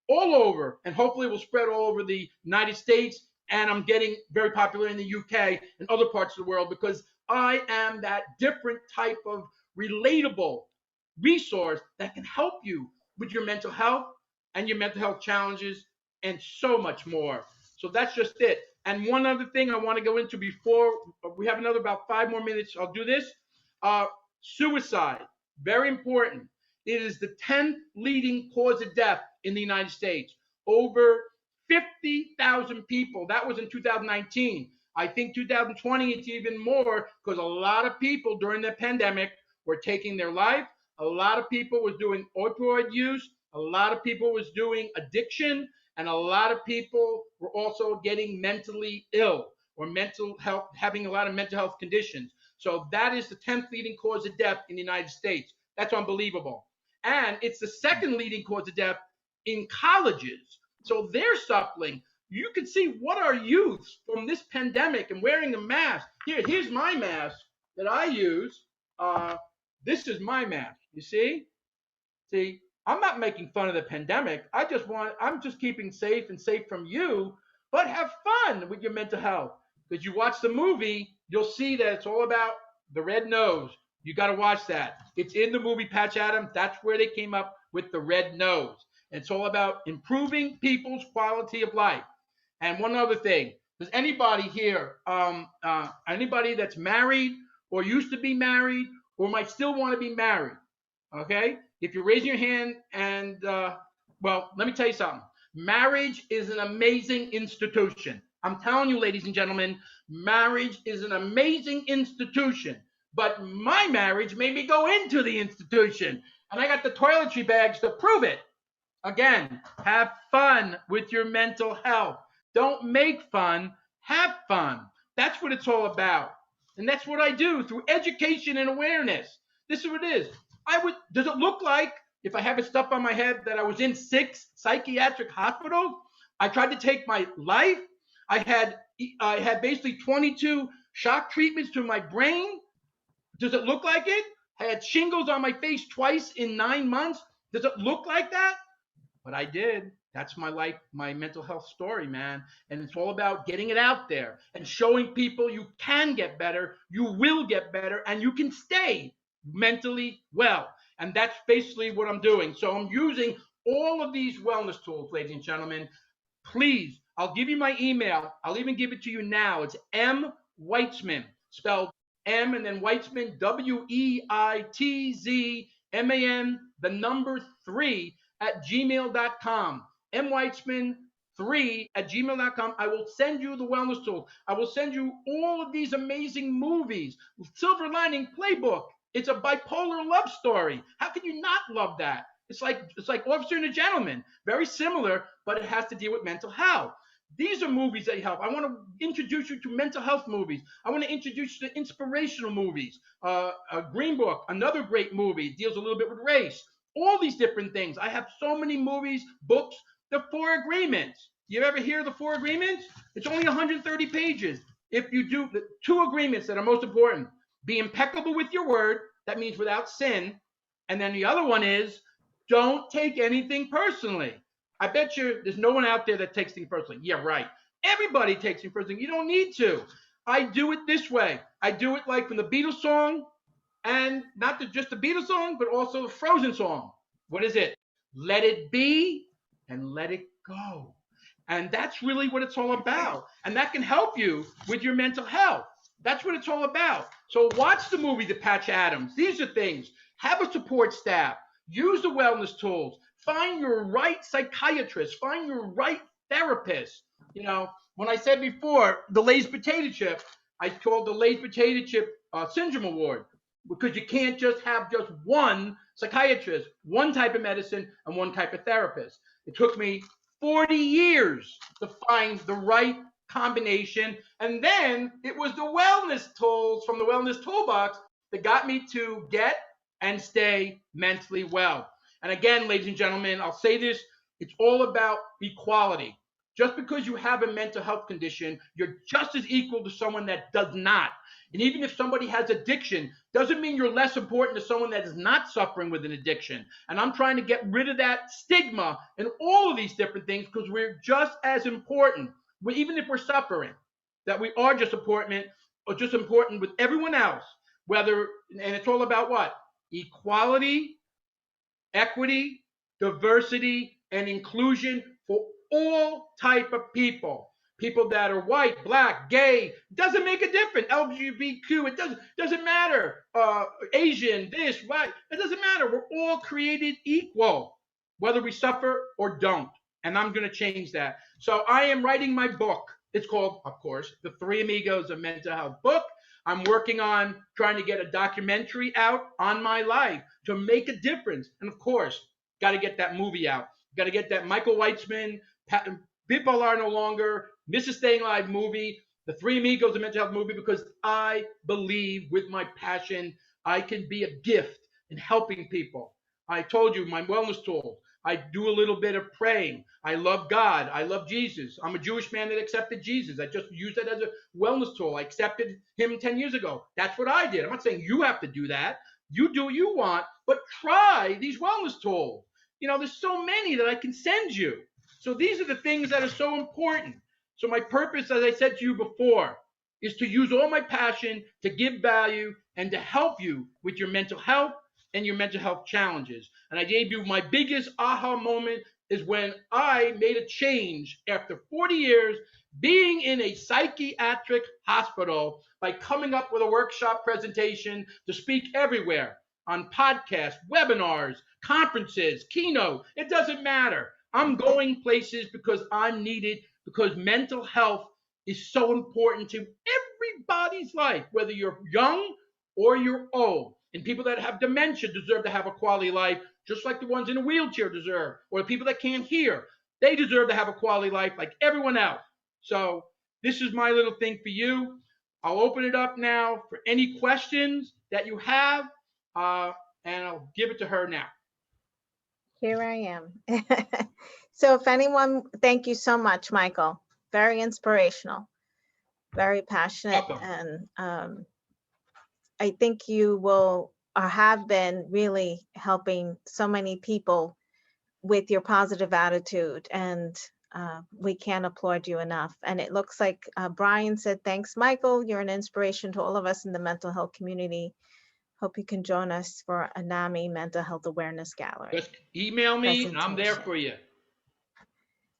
[SPEAKER 2] all over, and hopefully will spread all over the United States. And I'm getting very popular in the UK and other parts of the world because I am that different type of relatable resource that can help you with your mental health and your mental health challenges and so much more. So that's just it. And one other thing I want to go into before we have another about 5 more minutes, I'll do this. Uh, Suicide, very important. It is the 10th leading cause of death in the United States. Over 50,000 people. That was in 2019. I think 2020 it's even more because a lot of people during the pandemic were taking their life. A lot of people was doing opioid use. A lot of people was doing addiction, and a lot of people were also getting mentally ill or mental health, having a lot of mental health conditions. So that is the 10th leading cause of death in the United States. That's unbelievable. And it's the second leading cause of death in colleges. So they're suffering. You can see what our youth from this pandemic and wearing a mask. Here's my mask that I use. This is my mask. You see? See, I'm not making fun of the pandemic. I'm just keeping safe and safe from you, but have fun with your mental health. Because you watch the movie, you'll see that it's all about the red nose. You got to watch that. It's in the movie Patch Adams. That's where they came up with the red nose. It's all about improving people's quality of life. And one other thing, does anybody here, anybody that's married or used to be married or might still want to be married, okay? If you raise your hand and, well, let me tell you something. Marriage is an amazing institution. I'm telling you, ladies and gentlemen, marriage is an amazing institution. But my marriage made me go into the institution. And I got the toiletry bags to prove it. Again, have fun with your mental health. Don't make fun, have fun. That's what it's all about. And that's what I do through education and awareness. This is what it is. Does it look like, if I have it stuff on my head, that I was in 6 psychiatric hospitals? I tried to take my life. I had basically 22 shock treatments to my brain. Does it look like it? I had shingles on my face twice in 9 months. Does it look like that? But I did. That's my life, my mental health story, man. And it's all about getting it out there and showing people you can get better, you will get better, and you can stay mentally well. And that's basically what I'm doing. So I'm using all of these wellness tools, ladies and gentlemen. Please, I'll give you my email. I'll even give it to you now. It's M. Weitzman, spelled M and then Weitzman, WEITZMAN, the number 3 at gmail.com. mweitzman3@gmail.com. I will send you the wellness tools. I will send you all of these amazing movies. Silver Lining Playbook. It's a bipolar love story. How can you not love that? It's like Officer and a Gentleman. Very similar, but it has to deal with mental health. These are movies that help. I want to introduce you to mental health movies. I want to introduce you to inspirational movies. Green Book, another great movie. It deals a little bit with race. All these different things. I have so many movies, books. The 4 Agreements. You ever hear the 4 Agreements? It's only 130 pages. If you do the 2 agreements that are most important, be impeccable with your word. That means without sin. And then the other one is don't take anything personally. I bet you there's no one out there that takes things personally. Yeah, right. Everybody takes things personally. You don't need to. I do it this way. I do it like from the Beatles song, and not just the Beatles song, but also the Frozen song. What is it? Let it be and let it go. And that's really what it's all about. And that can help you with your mental health. That's what it's all about. So watch the movie, The Patch Adams. These are things. Have a support staff. Use the wellness tools. Find your right psychiatrist. Find your right therapist. You know, when I said before, the Lay's potato chip, I called the Lay's potato chip syndrome award. because you can't just have just one psychiatrist, one type of medicine, and one type of therapist. It took me 40 years to find the right combination. And then it was the wellness tools from the wellness toolbox that got me to get and stay mentally well. And again, ladies and gentlemen, I'll say this, it's all about equality. Just because you have a mental health condition, you're just as equal to someone that does not. And even if somebody has addiction, doesn't mean you're less important to someone that is not suffering with an addiction. And I'm trying to get rid of that stigma in all of these different things because we're just as important. Even if we're suffering, that we are just important or just important with everyone else. Whether, and it's all about what? Equality, equity, diversity, and inclusion for all type of people. People that are white, black, gay, doesn't make a difference. LGBTQ, it doesn't matter. Asian, this, white, it doesn't matter. We're all created equal, whether we suffer or don't. And I'm going to change that. So I am writing my book. It's called, of course, The Three Amigos of Mental Health book. I'm working on trying to get a documentary out on my life to make a difference. And of course, got to get that movie out. Got to get that Michael Weitzman, Bipolar No Longer, Mrs. Staying Alive movie, The Three Amigos of Mental Health movie, because I believe with my passion, I can be a gift in helping people. I told you my wellness tool. I do a little bit of praying. I love God. I love Jesus. I'm a Jewish man that accepted Jesus. I just used that as a wellness tool. I accepted him 10 years ago. That's what I did. I'm not saying you have to do that. You do what you want, but try these wellness tools. There's so many that I can send you. So these are the things that are so important. So my purpose, as I said to you before, is to use all my passion to give value and to help you with your mental health and your mental health challenges. And I gave you my biggest aha moment is when I made a change after 40 years being in a psychiatric hospital by coming up with a workshop presentation to speak everywhere on podcasts, webinars, conferences, keynote. It doesn't matter. I'm going places because I'm needed, because mental health is so important to everybody's life, whether you're young or you're old. And people that have dementia deserve to have a quality life, just like the ones in a wheelchair deserve, or the people that can't hear. They deserve to have a quality life like everyone else. So this is my little thing for you. I'll open it up now for any questions that you have, and I'll give it to her now.
[SPEAKER 1] Here I am. So if anyone, thank you so much, Michael. Very inspirational, very passionate.
[SPEAKER 2] Welcome.
[SPEAKER 1] And I think you will or have been really helping so many people with your positive attitude, and we can't applaud you enough. And it looks like Brian said, thanks, Michael. You're an inspiration to all of us in the mental health community. Hope you can join us for a NAMI Mental Health Awareness Gallery.
[SPEAKER 2] Just email me and I'm there for you.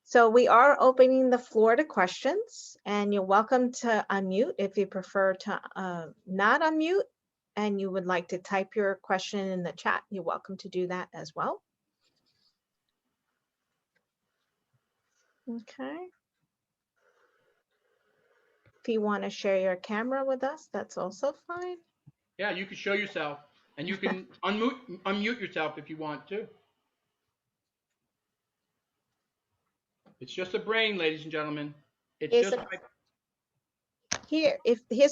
[SPEAKER 1] So we are opening the floor to questions, and you're welcome to unmute if you prefer to not unmute and you would like to type your question in the chat. You're welcome to do that as well. Okay. If you want to share your camera with us, that's also fine.
[SPEAKER 2] Yeah, you can show yourself, and you can unmute yourself if you want to. It's just a brain, ladies and gentlemen. Here's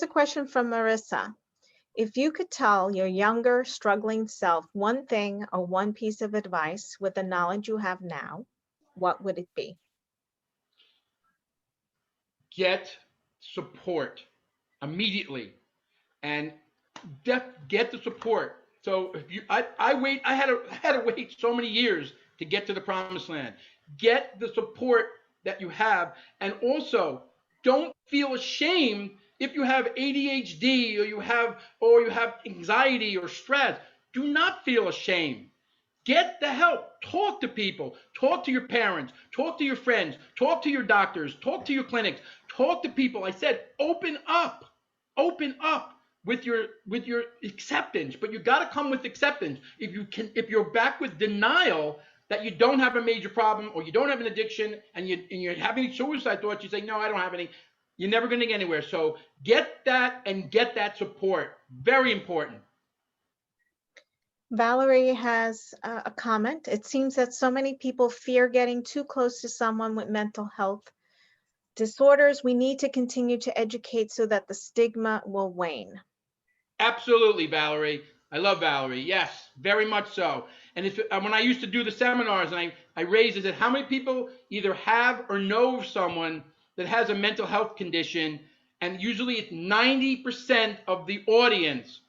[SPEAKER 1] a question from Marissa. If you could tell your younger, struggling self one thing or one piece of advice with the knowledge you have now, what would it be?
[SPEAKER 2] Get support immediately, and get the support. So if you, I had to wait so many years to get to the promised land. Get the support that you have, and also don't feel ashamed if you have ADHD or you have anxiety or stress. Do not feel ashamed. Get the help. Talk to people. Talk to your parents. Talk to your friends. Talk to your doctors. Talk to your clinics. Talk to people. I said, open up. Open up with your acceptance. But you got to come with acceptance. If you're back with denial that you don't have a major problem or you don't have an addiction and you're having suicide thoughts, you say, no, I don't have any. You're never going to get anywhere. So get that and get that support. Very important.
[SPEAKER 1] Valerie has a comment. It seems that so many people fear getting too close to someone with mental health disorders. We need to continue to educate so that the stigma will wane.
[SPEAKER 2] Absolutely, Valerie. I love Valerie. Yes, very much so. And if when I used to do the seminars, and I raised it, how many people either have or know of someone that has a mental health condition, and usually it's 90% of the audience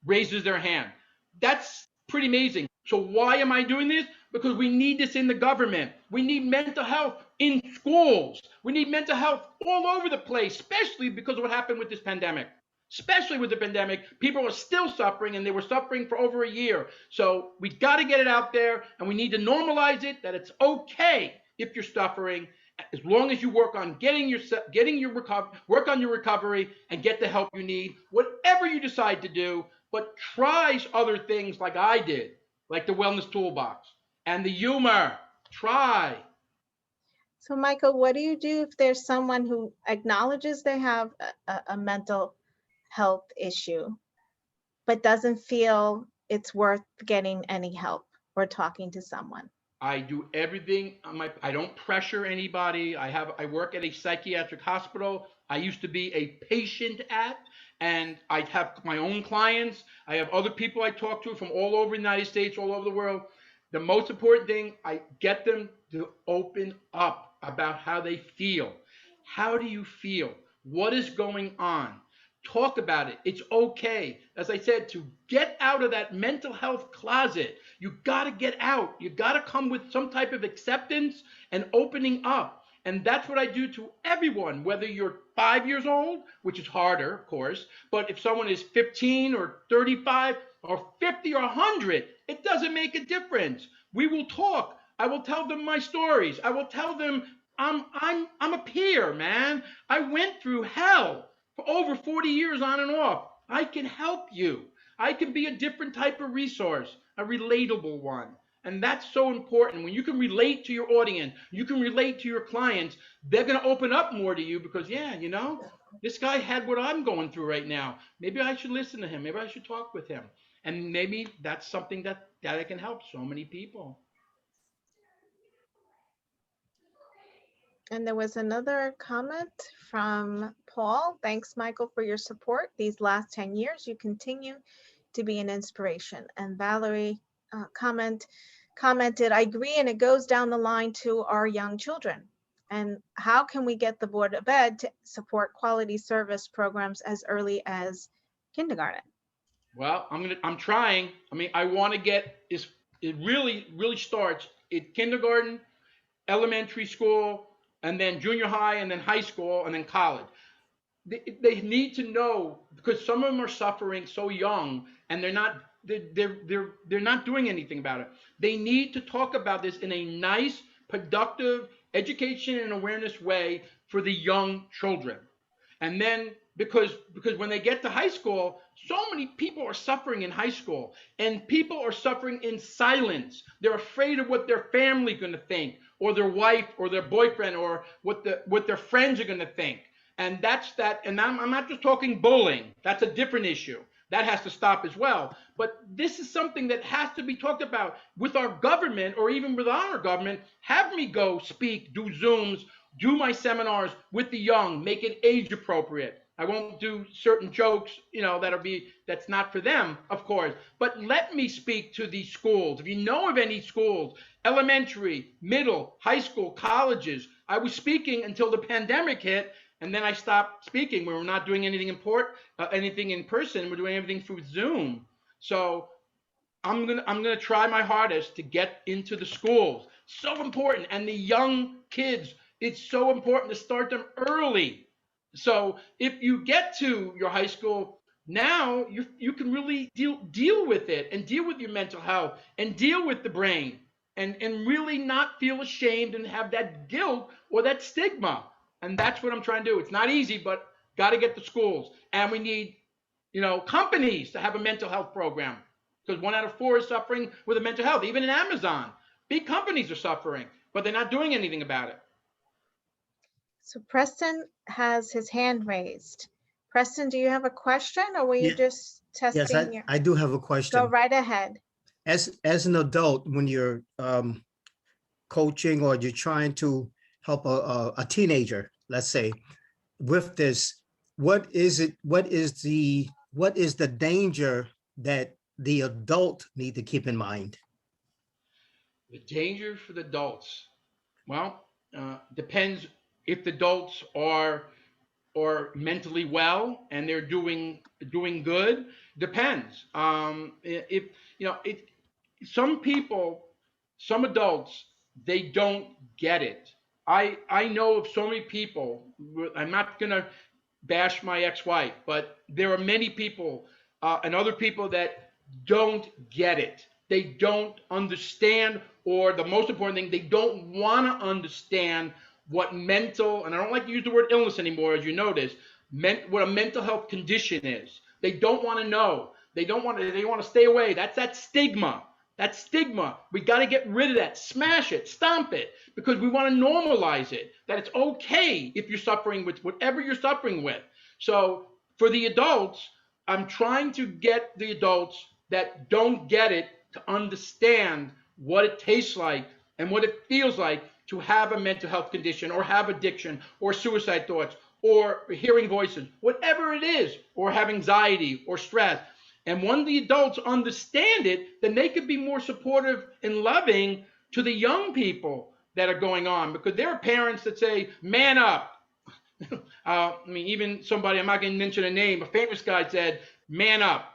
[SPEAKER 2] raises their hand. That's pretty amazing. So why am I doing this? Because we need this in the government. We need mental health in schools. We need mental health all over the place, especially because of what happened with this pandemic. Especially with the pandemic, people are still suffering, and they were suffering for over a year. So we got to get it out there, and we need to normalize it, that it's okay if you're suffering, as long as you work on work on your recovery and get the help you need, whatever you decide to do. But try other things like I did, like the wellness toolbox and the humor. Try.
[SPEAKER 1] So Michael, what do you do if there's someone who acknowledges they have a mental health issue, but doesn't feel it's worth getting any help or talking to someone?
[SPEAKER 2] I do everything on I don't pressure anybody. I work at a psychiatric hospital. I used to be a patient at, and I have my own clients. I have other people I talk to from all over the United States, all over the world. The most important thing, I get them to open up about how they feel. How do you feel? What is going on? Talk about it. It's okay. As I said, to get out of that mental health closet, you got to get out. You got to come with some type of acceptance and opening up. And that's what I do to everyone, whether you're 5 years old, which is harder, of course, but if someone is 15 or 35 or 50 or 100, it doesn't make a difference. We will talk. I will tell them my stories. I will tell them I'm a peer, man. I went through hell for over 40 years on and off. I can help you. I can be a different type of resource, a relatable one. And that's so important. When you can relate to your audience, you can relate to your clients, they're going to open up more to you because, yeah, this guy had what I'm going through right now. Maybe I should listen to him. Maybe I should talk with him. And maybe that's something that I can help so many people.
[SPEAKER 1] And there was another comment from Paul. Thanks, Michael, for your support. These last 10 years, you continue to be an inspiration. And Valerie commented, I agree, and it goes down the line to our young children. And how can we get the Board of Ed to support quality service programs as early as kindergarten?
[SPEAKER 2] Well, I'm trying. I mean, I want to get is it really starts at kindergarten, elementary school, and then junior high, and then high school, and then college. They need to know, because some of them are suffering so young, and they're not doing anything about it. They need to talk about this in a nice, productive education and awareness way for the young children. And then because when they get to high school, so many people are suffering in high school, and people are suffering in silence. They're afraid of what their family going to think, or their wife or their boyfriend, or what their friends are going to think. And that's that. And I'm not just talking bullying. That's a different issue. That has to stop as well. But this is something that has to be talked about with our government, or even with our government. Have me go speak, do Zooms, do my seminars with the young, make it age appropriate. I won't do certain jokes, that's not for them, of course. But let me speak to these schools. If you know of any schools, elementary, middle, high school, colleges, I was speaking until the pandemic hit, and then I stopped speaking. We were not doing anything in person. We're doing everything through Zoom. So I'm gonna try my hardest to get into the schools. So important, and the young kids. It's so important to start them early. So if you get to your high school now, you can really deal with it, and deal with your mental health, and deal with the brain, and really not feel ashamed and have that guilt or that stigma. And that's what I'm trying to do. It's not easy, but got to get the schools, and we need companies to have a mental health program, because 1 out of 4 is suffering with a mental health. Even in Amazon, big companies are suffering, but they're not doing anything about it.
[SPEAKER 1] So Preston has his hand raised. Preston, do you have a question, or were you just testing
[SPEAKER 3] Yes, I do have a question.
[SPEAKER 1] Go right ahead.
[SPEAKER 3] as an adult, when you're coaching or you're trying to help a teenager, let's say, with this, what is it? What is the danger that the adult need to keep in mind?
[SPEAKER 2] The danger for the adults. Well, depends if the adults are mentally well and they're doing good. Depends. If you know it, some people, some adults, they don't get it. I know of so many people. I'm not gonna bash my ex-wife, but there are many people and other people that don't get it. They don't understand, or the most important thing, they don't want to understand what mental, and I don't like to use the word illness anymore, as you notice, what a mental health condition is. They don't want to know. They don't want to. They want to stay away. That's that stigma. That stigma. We got to get rid of that. Smash it. Stomp it. Because we want to normalize it. That it's okay if you're suffering with whatever you're suffering with. So for the adults, I'm trying to get the adults that don't get it to understand what it tastes like and what it feels like to have a mental health condition or have addiction or suicide thoughts or hearing voices, whatever it is, or have anxiety or stress. And when the adults understand it, then they could be more supportive and loving to the young people that are going on. Because there are parents that say, man up. I mean, even somebody, I'm not going to mention a name, a famous guy said, man up,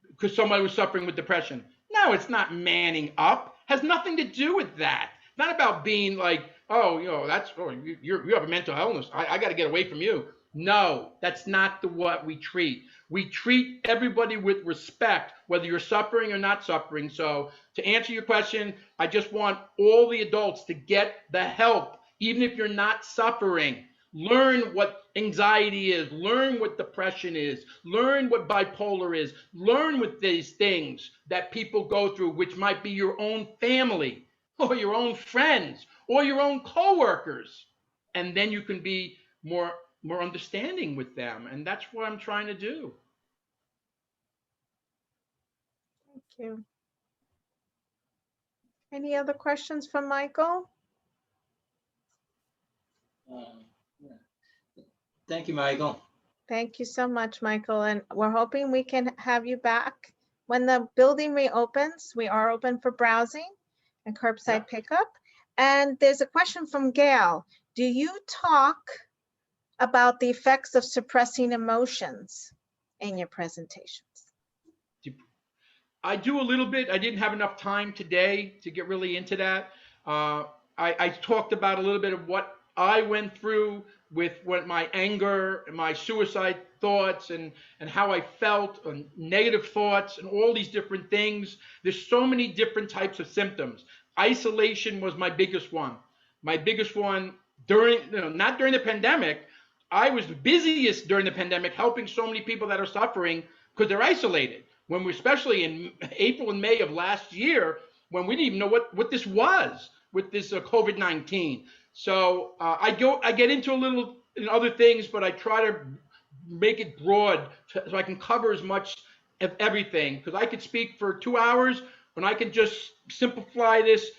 [SPEAKER 2] because somebody was suffering with depression. No, it's not manning up. It has nothing to do with that. Not about being like, oh, that's, oh, you have a mental illness. I got to get away from you. No, that's not what we treat. We treat everybody with respect, whether you're suffering or not suffering. So to answer your question, I just want all the adults to get the help, even if you're not suffering. Learn what anxiety is. Learn what depression is. Learn what bipolar is. Learn what these things that people go through, which might be your own family or your own friends or your own coworkers. And then you can be more understanding with them. And that's what I'm trying to do.
[SPEAKER 1] Thank you. Any other questions for Michael?
[SPEAKER 4] Thank you, Michael.
[SPEAKER 1] Thank you so much, Michael. And we're hoping we can have you back when the building reopens. We are open for browsing and curbside pickup. And there's a question from Gail. Do you talk about the effects of suppressing emotions in your presentations?
[SPEAKER 2] I do a little bit. I didn't have enough time today to get really into that. I talked about a little bit of what I went through with what my anger and my suicide thoughts and how I felt and negative thoughts and all these different things. There's so many different types of symptoms. Isolation was my biggest one. My biggest one not during the pandemic. I was the busiest during the pandemic helping so many people that are suffering because they're isolated. When we, especially in April and May of last year, when we didn't even know what this was with this COVID-19. So I get into a little in other things, but I try to make it broad so I can cover as much of everything. Because I could speak for 2 hours, but I can just simplify this,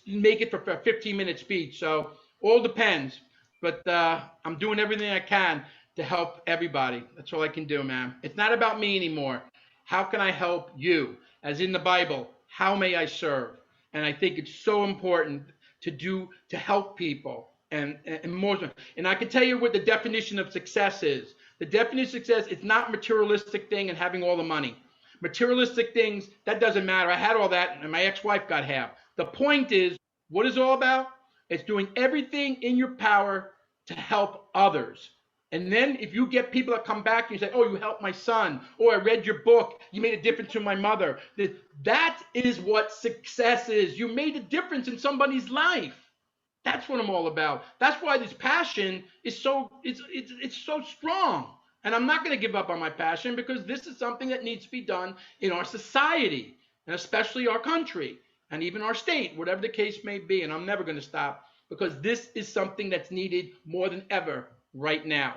[SPEAKER 2] make it for a 15-minute speech. So all depends. But I'm doing everything I can to help everybody. That's all I can do, man. It's not about me anymore. How can I help you? As in the Bible, how may I serve? And I think it's so important to help people and more. And I can tell you what the definition of success is. The definition of success, it's not materialistic thing and having all the money. Materialistic things, that doesn't matter. I had all that and my ex-wife got half. The point is, what is it all about? It's doing everything in your power to help others. And then if you get people that come back and you say, oh, you helped my son, or I read your book, you made a difference to my mother. That is what success is. You made a difference in somebody's life. That's what I'm all about. That's why this passion is it's so strong. And I'm not going to give up on my passion because this is something that needs to be done in our society, and especially our country, and even our state, whatever the case may be. And I'm never going to stop because this is something that's needed more than ever right now.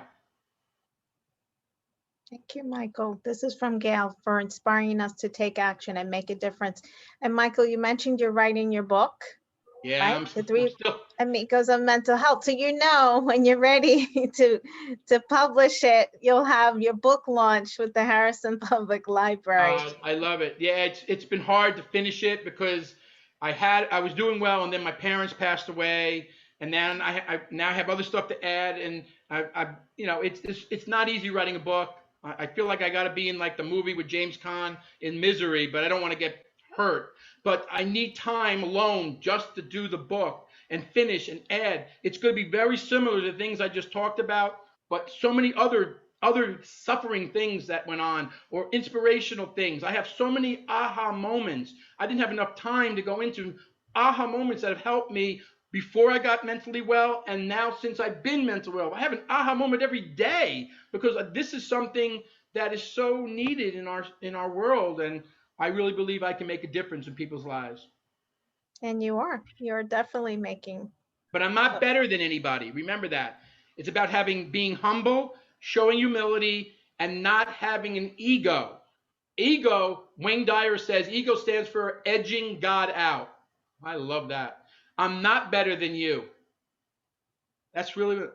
[SPEAKER 1] Thank you, Michael. This is from Gail for inspiring us to take action and make a difference. And Michael, you mentioned you're writing your book,
[SPEAKER 2] Yeah,
[SPEAKER 1] right?
[SPEAKER 2] I'm,
[SPEAKER 1] The
[SPEAKER 2] I'm
[SPEAKER 1] three
[SPEAKER 2] still.
[SPEAKER 1] Amigos of mental health. So you know when you're ready to publish it, you'll have your book launch with the Harrison Public Library.
[SPEAKER 2] I love it. Yeah, it's been hard to finish it because I was doing well, and then my parents passed away, and then I now have other stuff to add, and it's not easy writing a book. I feel like I got to be in like the movie with James Caan in Misery, but I don't want to get hurt. But I need time alone just to do the book and finish and add. It's going to be very similar to things I just talked about, but so many other suffering things that went on or inspirational things. I have so many aha moments. I didn't have enough time to go into aha moments that have helped me before I got mentally well and now since I've been mentally well. I have an aha moment every day because this is something that is so needed in our world, and I really believe I can make a difference in people's lives.
[SPEAKER 1] And you're definitely making.
[SPEAKER 2] But I'm not better than anybody. Remember that. It's about being humble, showing humility, and not having an ego. Ego, Wayne Dyer says, ego stands for edging God out. I love that. I'm not better than you. That's really,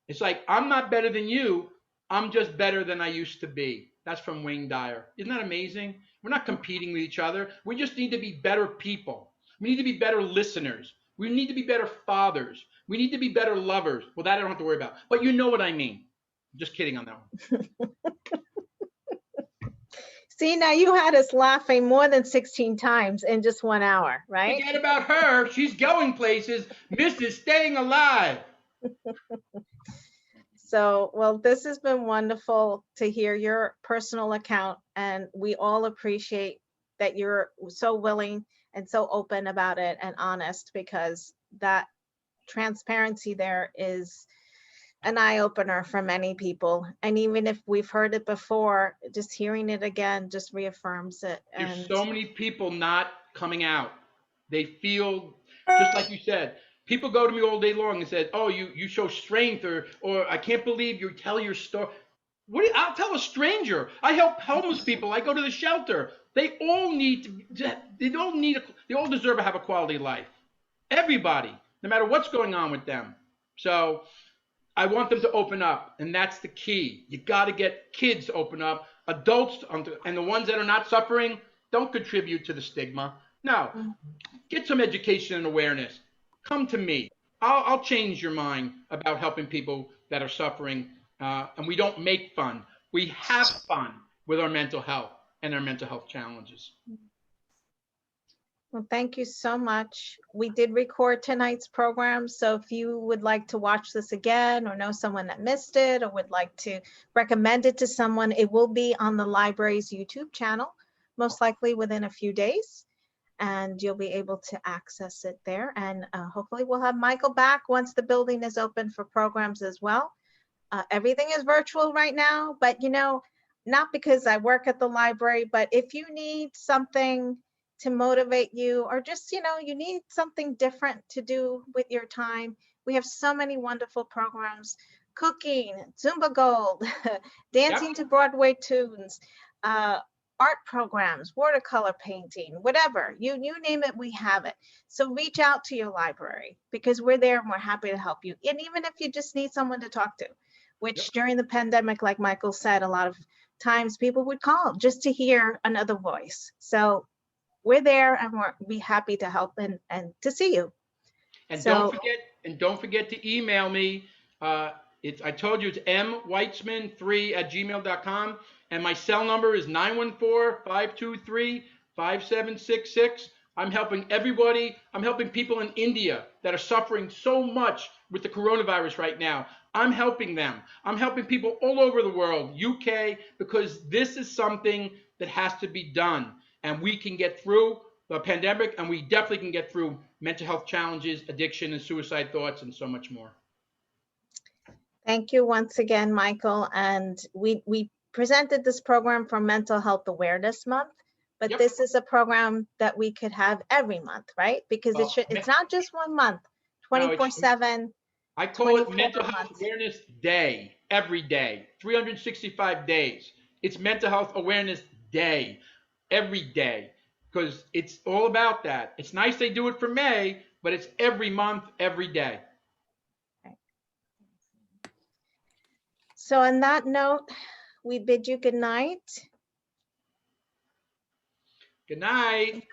[SPEAKER 2] it's like, I'm not better than you. I'm just better than I used to be. That's from Wayne Dyer. Isn't that amazing? We're not competing with each other. We just need to be better people. We need to be better listeners. We need to be better fathers. We need to be better lovers. Well, that I don't have to worry about. But you know what I mean. Just kidding on that one.
[SPEAKER 1] See, now you had us laughing more than 16 times in just 1 hour, right?
[SPEAKER 2] Forget about her. She's going places. Mrs. Staying Alive.
[SPEAKER 1] So, well, this has been wonderful to hear your personal account, and we all appreciate that you're so willing and so open about it and honest, because that transparency there is an eye opener for many people. And even if we've heard it before, just hearing it again just reaffirms it.
[SPEAKER 2] There's
[SPEAKER 1] And
[SPEAKER 2] so many people not coming out. They feel just like you said. People go to me all day long and said, "Oh, you show strength," or "I can't believe you tell your story." I'll tell a stranger. I help homeless people. I go to the shelter. They all need to. They all need. They all deserve to have a quality life. Everybody, no matter what's going on with them. So I want them to open up, and that's the key. You got to get kids to open up, adults, and the ones that are not suffering don't contribute to the stigma. No, get some education and awareness. Come to me. I'll change your mind about helping people that are suffering. And we don't make fun. We have fun with our mental health and our mental health challenges.
[SPEAKER 1] well, thank you so much. We did record tonight's program, so if you would like to watch this again or know someone that missed it or would like to recommend it to someone, it will be on the library's YouTube channel, most likely within a few days, and you'll be able to access it there. And hopefully we'll have Michael back once the building is open for programs as well. Everything is virtual right now, but not because I work at the library, but if you need something to motivate you, or just, you need something different to do with your time, we have so many wonderful programs: cooking, Zumba Gold, dancing
[SPEAKER 2] Yep.
[SPEAKER 1] to Broadway tunes, art programs, watercolor painting, whatever, you name it, we have it. So reach out to your library, because we're there and we're happy to help you. And even if you just need someone to talk to, which
[SPEAKER 2] Yep.
[SPEAKER 1] during the pandemic, like Michael said, a lot of times people would call just to hear another voice. So we're there and we're happy to help and to see you.
[SPEAKER 2] And
[SPEAKER 1] So
[SPEAKER 2] don't forget to email me. I told you it's mweitzman3@gmail.com, and my cell number is 914-523-5766. I'm helping everybody. I'm helping people in India that are suffering so much with the coronavirus right now. I'm helping them. I'm helping people all over the world, UK, because this is something that has to be done. And we can get through the pandemic, and we definitely can get through mental health challenges, addiction, and suicide thoughts, and so much more.
[SPEAKER 1] thank you once again, Michael. And we presented this program for Mental Health Awareness Month, but
[SPEAKER 2] Yep.
[SPEAKER 1] this is a program that we could have every month, right? Because it's not just 1 month,
[SPEAKER 2] No,
[SPEAKER 1] 24/7.
[SPEAKER 2] I call it
[SPEAKER 1] 24
[SPEAKER 2] Mental
[SPEAKER 1] months.
[SPEAKER 2] Health Awareness Day, every day. 365 days. It's Mental Health Awareness Day, every day, because it's all about that. It's nice they do it for May, but it's every month, every day.
[SPEAKER 1] So on that note, we bid you good night.
[SPEAKER 2] Good night.